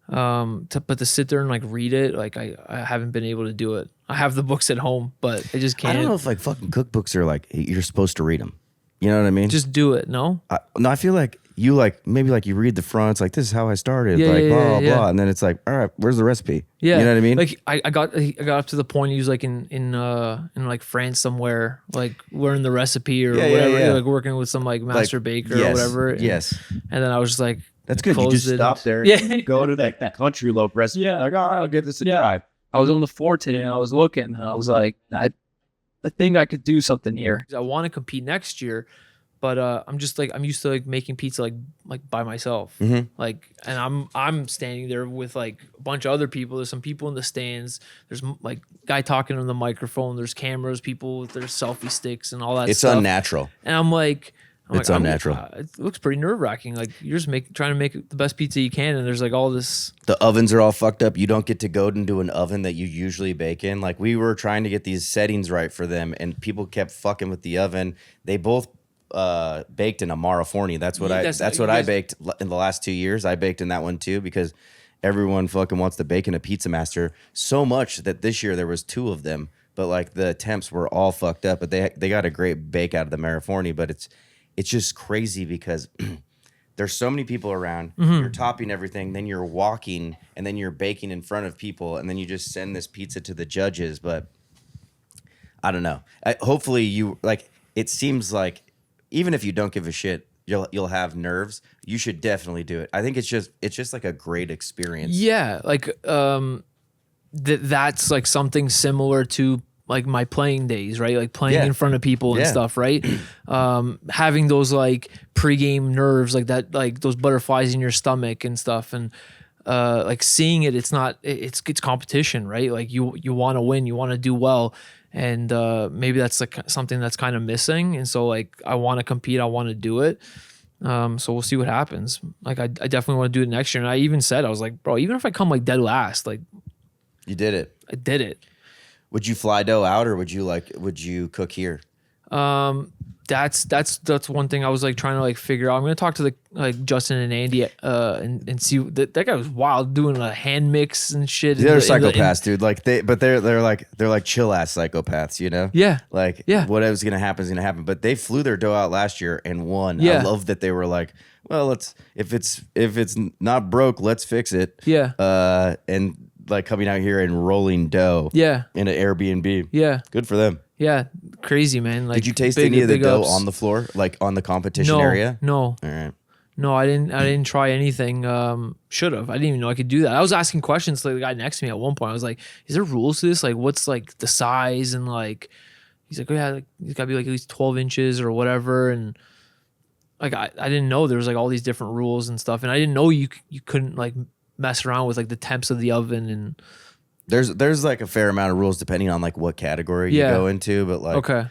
But to sit there and like read it, like I haven't been able to do it. I have the books at home, but I just can't. I don't know if like fucking cookbooks are like, you're supposed to read them. You know what I mean? Just do it. No. I feel like you like, maybe like you read the front, it's like, this is how I started, Yeah, like yeah, blah, yeah. blah. And then it's like, all right, where's the recipe? Yeah, You know what I mean? Like I got up to the point he was like in like France somewhere, like learn the recipe or Yeah, yeah, whatever, yeah. like working with some like master baker yes, or whatever. And, yes. And then I was just like, That's good. You closed just it. stop there. Yeah. Go to that country loaf recipe. Yeah. Like, I'll give this a try. I was on the floor today and I was looking and I was like, I think I could do something here. I want to compete next year, but I'm just like I'm used to like making pizza like by myself, like, and I'm standing there with like a bunch of other people. There's some people in the stands. There's like guy talking on the microphone. There's cameras, people with their selfie sticks and all that. It's stuff. unnatural. And I'm like, It's unnatural. It looks pretty nerve wracking. Like you're just trying to make the best pizza you can, and there's like all this. The ovens are all fucked up. You don't get to go into an oven that you usually bake in. Like we were trying to get these settings right for them, and people kept fucking with the oven. They both baked in a Maraforni. That's what I baked in the last 2 years. I baked in that one too because everyone fucking wants to bake in a Pizza Master so much that this year there was 2 of them, but like the temps were all fucked up. But they got a great bake out of the Maraforni, but it's just crazy because there's so many people around. You're topping everything, then you're walking, and then you're baking in front of people, and then you just send this pizza to the judges. But I don't know. Hopefully you like. It seems like even if you don't give a shit, you'll have nerves. You should definitely do it. I think it's just like a great experience. Yeah, like that's like something similar to like my playing days, right? Like playing in front of people and stuff, right? Having those like pregame nerves, like that, like those butterflies in your stomach and stuff, and like seeing it. It's competition, right? Like you want to win, you want to do well, and maybe that's like something that's kind of missing. And so like I want to compete, I want to do it. So we'll see what happens. Like I definitely want to do it next year. And I even said, I was like, bro, even if I come like dead last, like You did it. I did it. Would you fly dough out or would you cook here? That's one thing I was like trying to like figure out. I'm gonna talk to the like Justin and Andy and see that guy was wild doing a hand mix and shit. They're psychopaths, dude. Like they're like chill ass psychopaths, you know? Yeah. Like whatever's gonna happen is gonna happen. But they flew their dough out last year and won. Yeah. I love that they were like, well, if it's not broke, let's fix it. Yeah. And like coming out here and rolling dough. Yeah. In an Airbnb. Yeah. Good for them. Yeah. Crazy, man. Like, did you taste any of the big dough ups. on the floor, like on the competition area? No. All right. No, I didn't try anything. Should have. I didn't even know I could do that. I was asking questions to the guy next to me at one point. I was like, is there rules to this? Like, what's like the size? And like, he's like, oh yeah, like, it's gotta be like at least 12 inches or whatever. And like, I didn't know there was like all these different rules and stuff. And I didn't know you couldn't like mess around with like the temps of the oven and There's like a fair amount of rules depending on like what category you go into, but like Okay.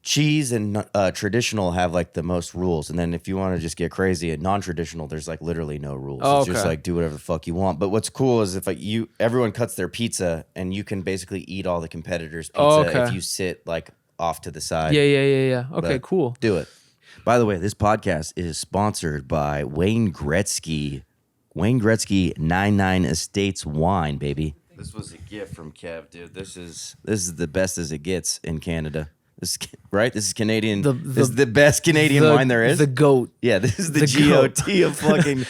cheese and traditional have like the most rules, and then if you want to just get crazy at non-traditional, there's like literally no rules. Oh, it's just okay. like do whatever the fuck you want. But what's cool is if like everyone cuts their pizza, and you can basically eat all the competitors' pizza okay. if you sit like off to the side. Yeah. Okay, But cool. Do it. By the way, this podcast is sponsored by Wayne Gretzky. Wayne Gretzky 99 Estates Wine, baby. This was a gift from Kev, dude. This is the best as it gets in Canada. This right? This is Canadian. This is the best Canadian wine there is. The GOAT. Yeah, this is the goat. GOT of fucking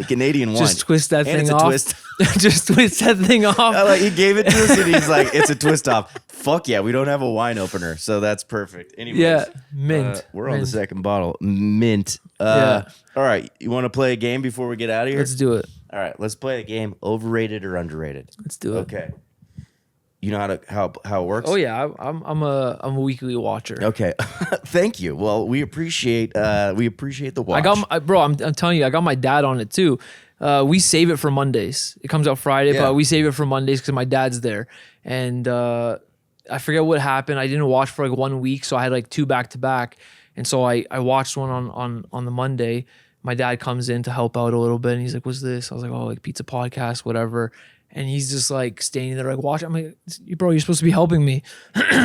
Canadian wine. Just twist that And thing it's a off. twist. Just twist that thing off. Like he gave it to us, and he's like, "It's a twist off." Fuck yeah, we don't have a wine opener, so that's perfect. Anyways, Yeah, mint. we're on the Mint. second bottle. Mint. Yeah. All right, you want to play a game before we get out of here? Let's do it. All right, let's play a game. Overrated or underrated? Let's do it. Okay. You know how it works? Oh yeah, I'm a weekly watcher. Okay. Thank you. Well, we appreciate the watch. I'm telling you, I got my dad on it too. We save it for Mondays. It comes out Friday, Yeah. but we save it for Mondays because my dad's there. And I forget what happened. I didn't watch for like 1 week, so I had like 2 back to back. And so I watched one on the Monday. My dad comes in to help out a little bit, and he's like, "What's this?" I was like, "Oh, like pizza podcast, whatever." And he's just like standing there, like watching. I'm like, "Bro, you're supposed to be helping me."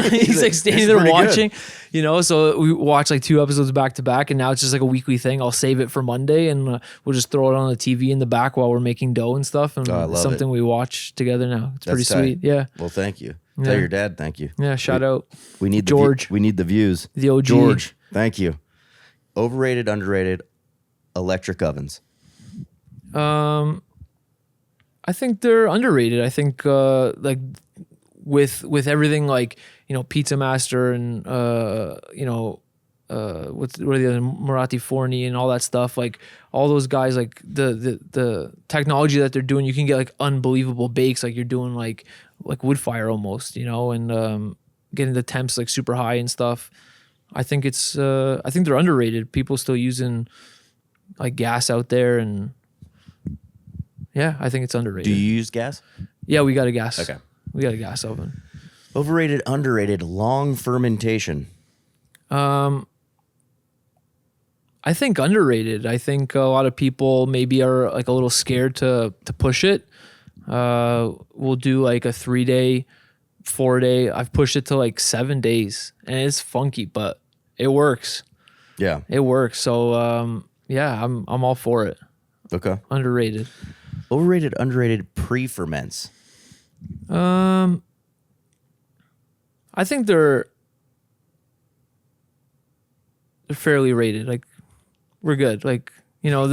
He's like standing "It's there pretty good." watching, you know. So we watched like 2 episodes back to back, and now it's just like a weekly thing. I'll save it for Monday, and we'll just throw it on the TV in the back while we're making dough and stuff. And Oh, I love it's something we watch together now. It's pretty That's tight. sweet. Yeah, Well, thank you. Yeah. Tell your dad thank you. yeah. Shout out. We need George. we need the views. The OG. George, thank you. Overrated, underrated, electric ovens. I think they're underrated. I think like with everything like, you know, Pizza Master and you know, what are the other Murati Forni and all that stuff, like all those guys, like the technology that they're doing, you can get like unbelievable bakes, like you're doing like wood fire almost, you know, and getting the temps like super high and stuff. I think they're underrated. People still using like gas out there, and yeah, I think it's underrated. Do you use gas? Yeah, we got a gas. Okay. We got a gas oven. Overrated, underrated, long fermentation. I think underrated. I think a lot of people maybe are like a little scared to push it. We'll do like a 3-day, 4-day. I've pushed it to like 7 days, and it's funky, but it works. Yeah. It works. So yeah, I'm all for it. Okay. Underrated. Overrated, underrated, pre-ferments. I think they're fairly rated. Like we're good. Like, you know,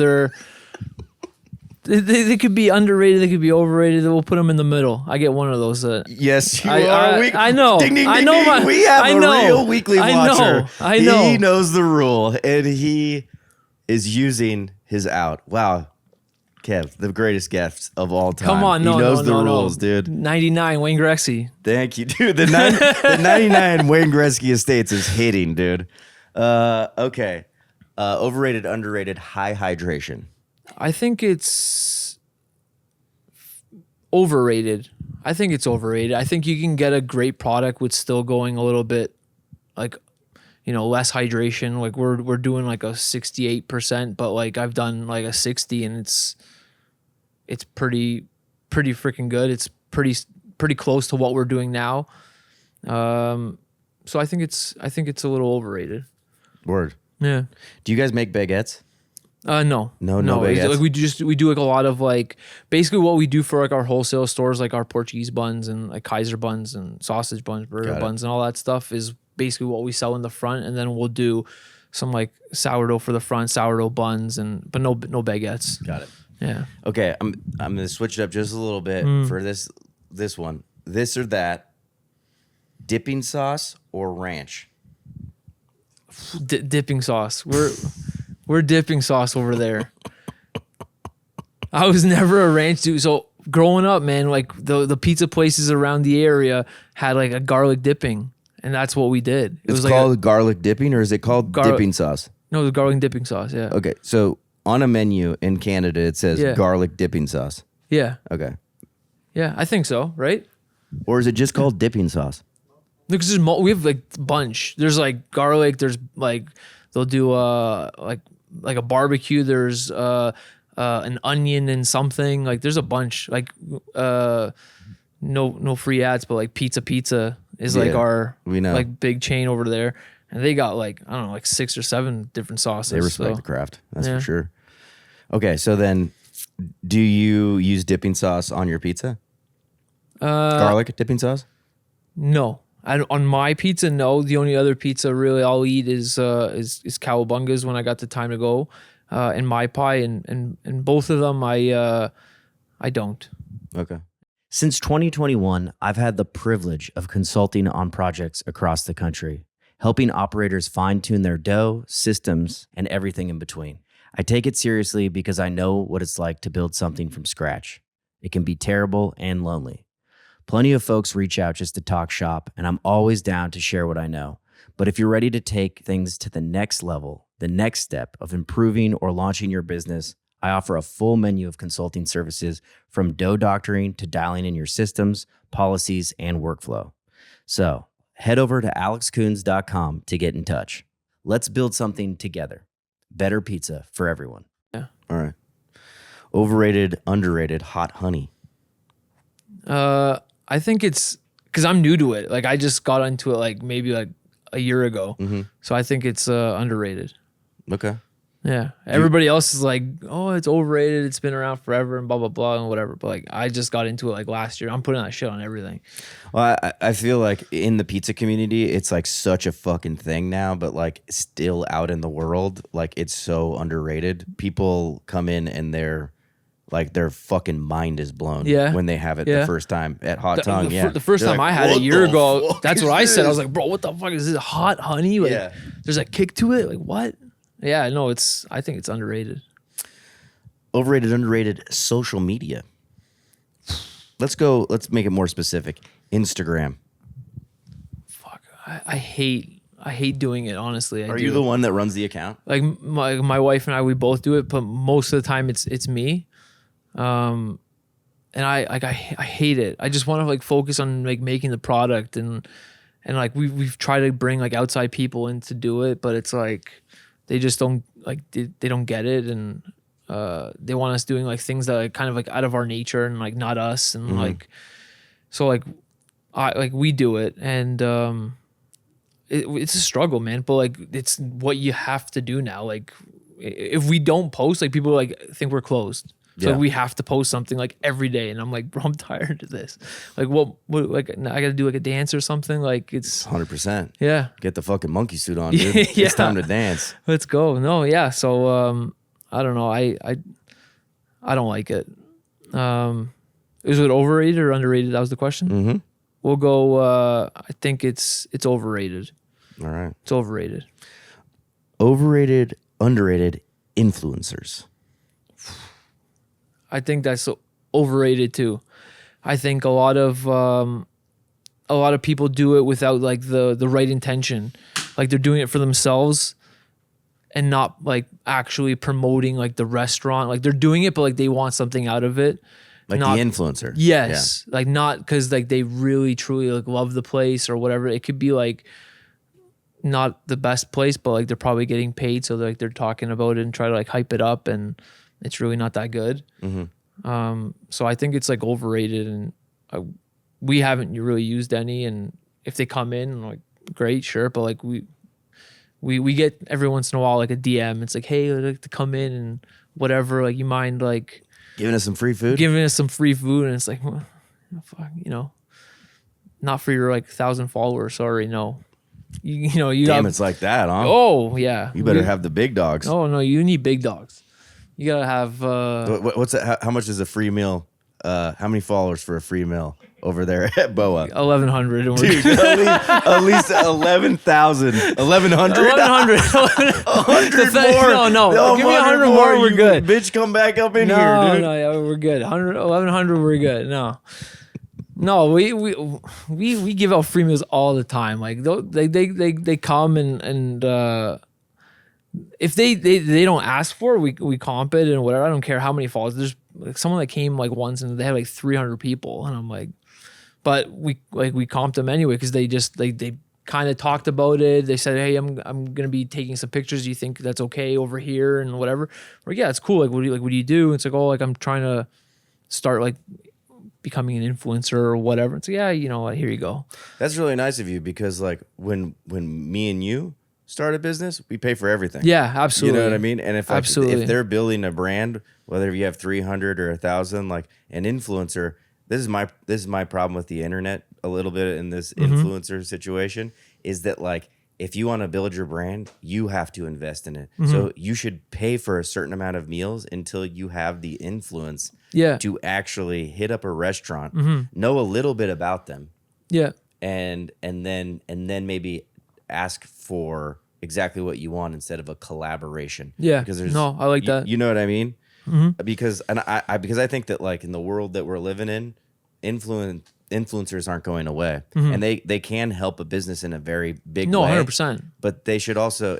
they could be underrated. They could be overrated. We'll put them in the middle. I get one of those. Yes, you I are. know. Ding, ding, I ding, know. ding. We have I a know. real weekly watcher. I know. He knows the rule, and he is using his out. Wow. Kev, the greatest guest of all time. Come on, no, he knows no, the no, rules, no. dude. 99 Wayne Gretzky. Thank you, dude. The 99 Wayne Gretzky Estates is hitting, dude. Okay. Overrated, underrated, high hydration. I think it's overrated. I think it's overrated. I think you can get a great product with still going a little bit like, you know, less hydration. Like we're doing like a 68%, but like I've done like a 60, and it's pretty freaking good. It's pretty close to what we're doing now. So I think it's a little overrated. Word. Yeah. Do you guys make baguettes? No. No It's baguettes? like we do like a lot of like basically what we do for like our wholesale stores, like our Portuguese buns and like Kaiser buns and sausage buns, burger Got it. buns, and all that stuff is basically what we sell in the front, and then we'll do some like sourdough for the front, sourdough buns, but no baguettes. Got it. Yeah. Okay, I'm gonna switch it up just a little bit for this one. This or that, dipping sauce or ranch? Dipping sauce. We're dipping sauce over there. I was never a ranch dude. So growing up, man, like the pizza places around the area had like a garlic dipping, and that's what we did. It It's was like called garlic dipping, or is it called dipping sauce? no, the garlic dipping sauce. Yeah. Okay, so on a menu in Canada, it says Yeah. garlic dipping sauce. Yeah. Okay. Yeah, I think so, right? Or is it just called dipping sauce? Because we have like a bunch. There's like garlic. There's like they'll do like a barbecue. There's an onion and something. Like there's a bunch. Like no free ads, but like Pizza is like our we know. like big chain over there, and they got like I don't know like 6 or 7 different sauces. They respect the craft. That's Yeah. for sure. Okay, so then, do you use dipping sauce on your pizza? Garlic dipping sauce? No. On my pizza, no. The only other pizza really I'll eat is Cowabungas when I got the time to go, and my pie, and both of them I don't. Okay. Since 2021, I've had the privilege of consulting on projects across the country, helping operators fine-tune their dough, systems, and everything in between. I take it seriously because I know what it's like to build something from scratch. It can be terrible and lonely. Plenty of folks reach out just to talk shop, and I'm always down to share what I know. But if you're ready to take things to the next level, the next step of improving or launching your business, I offer a full menu of consulting services from dough doctoring to dialing in your systems, policies, and workflow. So head over to alexkoons.com to get in touch. Let's build something together. Better pizza for everyone. Yeah. All right. Overrated, underrated, hot honey. I think it's because I'm new to it. Like I just got into it like maybe like a year ago. So I think it's underrated. Okay. Yeah. Everybody else is like, oh, it's overrated. It's been around forever and blah, blah, blah and whatever. But like I just got into it like last year. I'm putting that shit on everything. Well, I feel like in the pizza community, it's like such a fucking thing now, but like still out in the world, like it's so underrated. People come in and their fucking mind is blown when they have it the first time at Hot Tongue. The first They're time like, I had it "What a year the ago, fuck that's is what I said. I was this?" like, bro, what the fuck is this? Hot honey? Like, Yeah. there's a kick to it. Like, what? Yeah, no, I think it's underrated. Overrated, underrated, social media. Let's make it more specific. Instagram. Fuck, I hate doing it. Honestly, Are you the one that runs the account? like my wife and I, we both do it, but most of the time it's me. And I hate it. I just want to like focus on like making the product and like we've tried to bring like outside people in to do it, but it's like they just don't like they don't get it, and they want us doing like things that are kind of like out of our nature and like not us, and like so like we do it, and it's a struggle, man, but like it's what you have to do now. Like if we don't post, like people like think we're closed. So Yeah. we have to post something like every day, and I'm like, bro, I'm tired of this. Like, what like I got to do like a dance or something. Like it's 100%. yeah. Get the fucking monkey suit on, dude. Yeah. It's time to dance. Let's go. No, yeah. So I don't know. I don't like it. Is it overrated or underrated? That was the question. Mm-hmm. We'll go. I think it's overrated. All right. It's overrated. Overrated, underrated influencers. I think that's overrated too. I think a lot of people do it without like the right intention. Like they're doing it for themselves and not like actually promoting like the restaurant. Like they're doing it, but like they want something out of it. Like Not- the influencer. Yes. Like not because like they really truly like love the place or whatever. It could be like not the best place, but like they're probably getting paid. So they're talking about it and try to like hype it up, and it's really not that good. So I think it's like overrated, and we haven't really used any. And if they come in, like great, sure, but like we get every once in a while like a DM. It's like, hey, I'd like to come in and whatever. Like, you mind like Giving us some free food? giving us some free food? And it's like, well, fuck, not for your like 1,000 followers. Sorry, no. You Damn, got, it's like that, huh? oh yeah. You better have the big dogs. Oh no, you need big dogs. You gotta have. What's that? How much is a free meal? How many followers for a free meal over there at BOA? 1,100. And Dude, at least 11,000. 1,100? 1,100. 100 more. No. Give me 100 more. We're you good. Bitch, come back up in No, here, dude. no, yeah, we're good. 1,100. We're good. No, we give out free meals all the time. Like they come and if they don't ask for it, we comp it and whatever. I don't care how many followers. There's like someone that came like once and they had like 300 people, and I'm like, but we comped them anyway because they just they kind of talked about it. They said, hey, I'm gonna be taking some pictures. Do you think that's okay over here and whatever? We're like, yeah, it's cool. Like, what do you do? It's like, oh, like I'm trying to start like becoming an influencer or whatever. It's like, yeah, you know what? Here you go. That's really nice of you because like when me and you start a business, we pay for everything. Yeah, absolutely. You know what I mean? And if like, Absolutely. if they're building a brand, whether you have 300 or 1,000, like an influencer, this is my problem with the internet a little bit in this influencer situation is that like if you want to build your brand, you have to invest in it. So you should pay for a certain amount of meals until you have the influence to actually hit up a restaurant, know a little bit about them. Yeah. And then maybe ask for exactly what you want instead of a collaboration. Yeah. Because there's I like that. You know what I mean? Because I think that like in the world that we're living in, influencers aren't going away, and they can help a business in a very big way. 100%. But they should also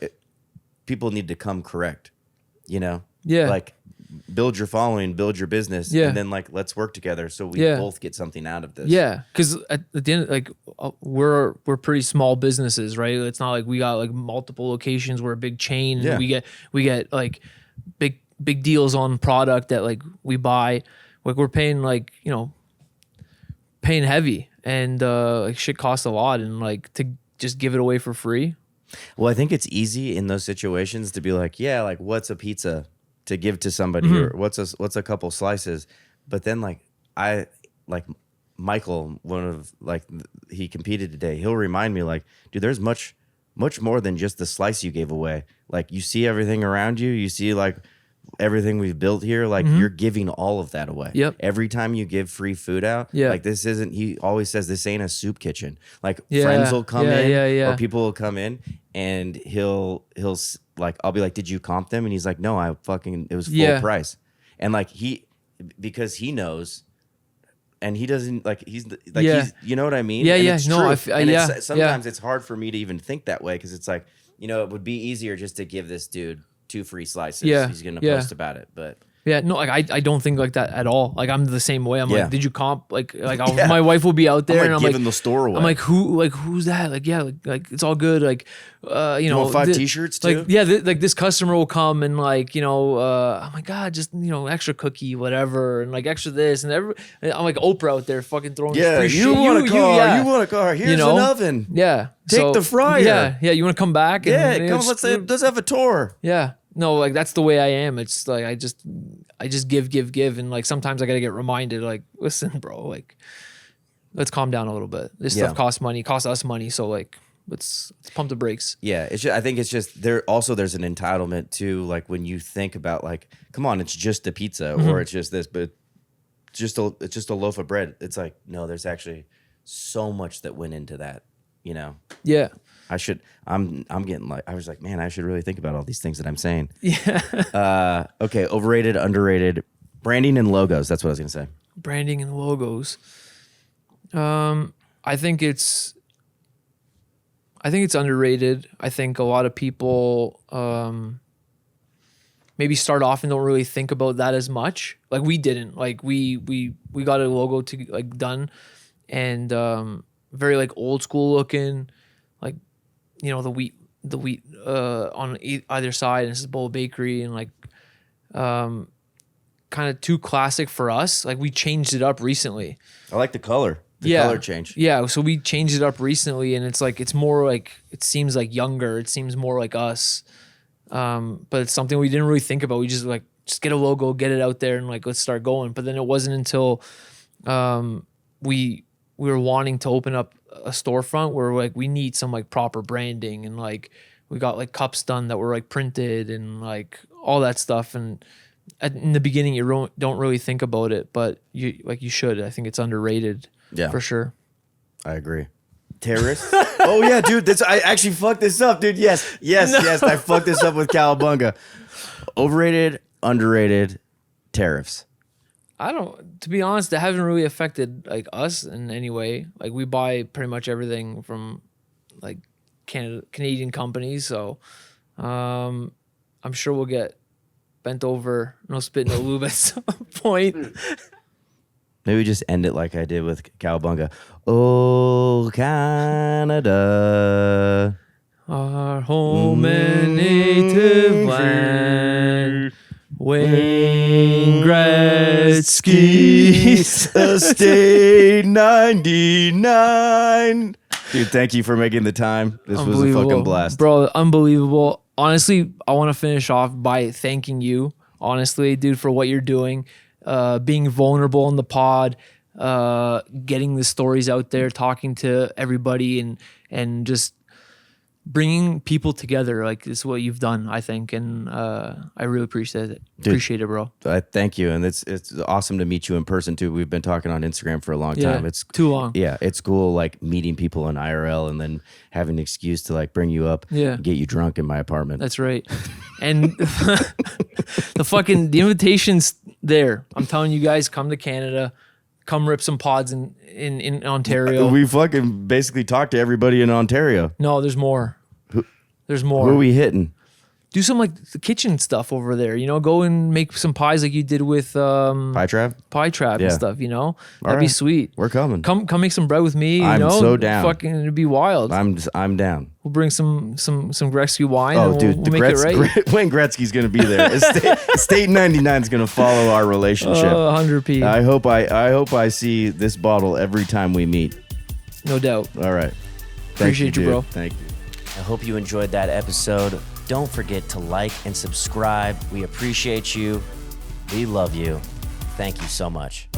people need to come correct, you know? Yeah. Like build your following, build your business, and then like let's work together so we both get something out of this. Yeah, because at the end, like we're pretty small businesses, right? It's not like we got like multiple locations. We're a big chain. And we get like big deals on product that like we buy. Like we're paying like paying heavy, and like shit costs a lot, and like to just give it away for free. Well, I think it's easy in those situations to be like, yeah, like what's a pizza to give to somebody, or what's a couple slices, but then like Michael, one of like he competed today, he'll remind me like, dude, there's much more than just the slice you gave away. Like you see everything around you, you see like everything we've built here, like you're giving all of that away. Yep. Every time you give free food out, like this isn't, he always says this ain't a soup kitchen. Like Yeah. friends will come in Yeah. or people will come in and he'll like, I'll be like, did you comp them? And he's like, no, it was full price. And like because he knows and he doesn't like, he's you know what I mean? Yeah. And Yeah. it's No, true. And sometimes it's hard for me to even think that way. Cause it's like, it would be easier just to give this dude 2 free slices. Yeah. He's going to post about it, but Yeah, no, like I don't think like that at all. Like I'm the same way. I'm Yeah. like, did you comp? Like my wife will be out there, and I'm giving like, the store away. I'm like, who's that? Like, yeah, like it's all good. Like, you want 5 t-shirts too? Like, yeah, like this customer will come and like, oh my god, just extra cookie, whatever, and like extra this and I'm like Oprah out there, fucking throwing free shit. You want a car? Here's an oven. Yeah, Take the fryer. Yeah. You want to come back? And, Come. Let's have a tour. Yeah. No, like that's the way I am. It's like I just give, and like sometimes I gotta get reminded. Like, listen, bro, like let's calm down a little bit. This stuff costs us money. So like let's pump the brakes. Yeah, I think it's just there's an entitlement to like when you think about like, come on, it's just a pizza or it's just this, but it's just a loaf of bread. It's like no, there's actually so much that went into that. Yeah. I'm getting like, I was like, man, I should really think about all these things that I'm saying. Yeah. Okay. Overrated, underrated, branding and logos. That's what I was going to say. Branding and logos. I think it's underrated. I think a lot of people, maybe start off and don't really think about that as much. Like we didn't, like we got a logo to like done and, very like old school looking, like, the wheat on either side, and this is BOA Bakery, and like kind of too classic for us. Like we changed it up recently. I like the color. The color change. Yeah, so we changed it up recently, and it's like it's more like it seems like younger. It seems more like us. But it's something we didn't really think about. We just get a logo, get it out there, and like let's start going. But then it wasn't until we were wanting to open up a storefront where like we need some like proper branding, and like we got like cups done that were like printed and like all that stuff. And in the beginning you don't really think about it, but you should. I think it's underrated. Yeah, for sure. I agree. Terrorists? Oh yeah, dude. I actually fucked this up, dude. Yes. I fucked this up with Cowabunga. Overrated, underrated, tariffs. To be honest, that haven't really affected like us in any way. Like we buy pretty much everything from like Canadian companies. So I'm sure we'll get bent over, no spit, no lube at some point. Maybe just end it like I did with Cowabunga. Oh, Canada. Our home and native land. Wayne Gretzky's Estate 99. Dude, thank you for making the time. This was a fucking blast. Bro, unbelievable. Honestly, I want to finish off by thanking you, honestly, dude, for what you're doing. Being vulnerable in the pod, getting the stories out there, talking to everybody, and just bringing people together. Like, this is what you've done, I think, and I really appreciate it. Dude, appreciate it, bro. Thank you, and it's awesome to meet you in person too. We've been talking on Instagram for a long Yeah, time. It's too long. Yeah, it's cool, like meeting people in IRL and then having an excuse to like bring you up, Yeah. and get you drunk in my apartment. That's right. And the invitation's there. I'm telling you guys, come to Canada, come rip some pods in Ontario. We fucking basically talked to everybody in Ontario. No, there's more. There's more. Who are we hitting? Do some like the kitchen stuff over there. You know, go and make some pies like you did with Pie Trap? Pie Trap Yeah. and stuff. You know, that'd be right. sweet. We're coming. Come make some bread with me. You I'm know? so down. Fucking, it'd be wild. I'm down. We'll bring some Gretzky wine. Oh, and dude, we'll make it right. Wayne Gretzky's gonna be there. Estate 99 is gonna follow our relationship. 100p. I hope I see this bottle every time we meet. No doubt. All right. Thank Appreciate you, dude. bro. Thank you. I hope you enjoyed that episode. Don't forget to like and subscribe. We appreciate you. We love you. Thank you so much.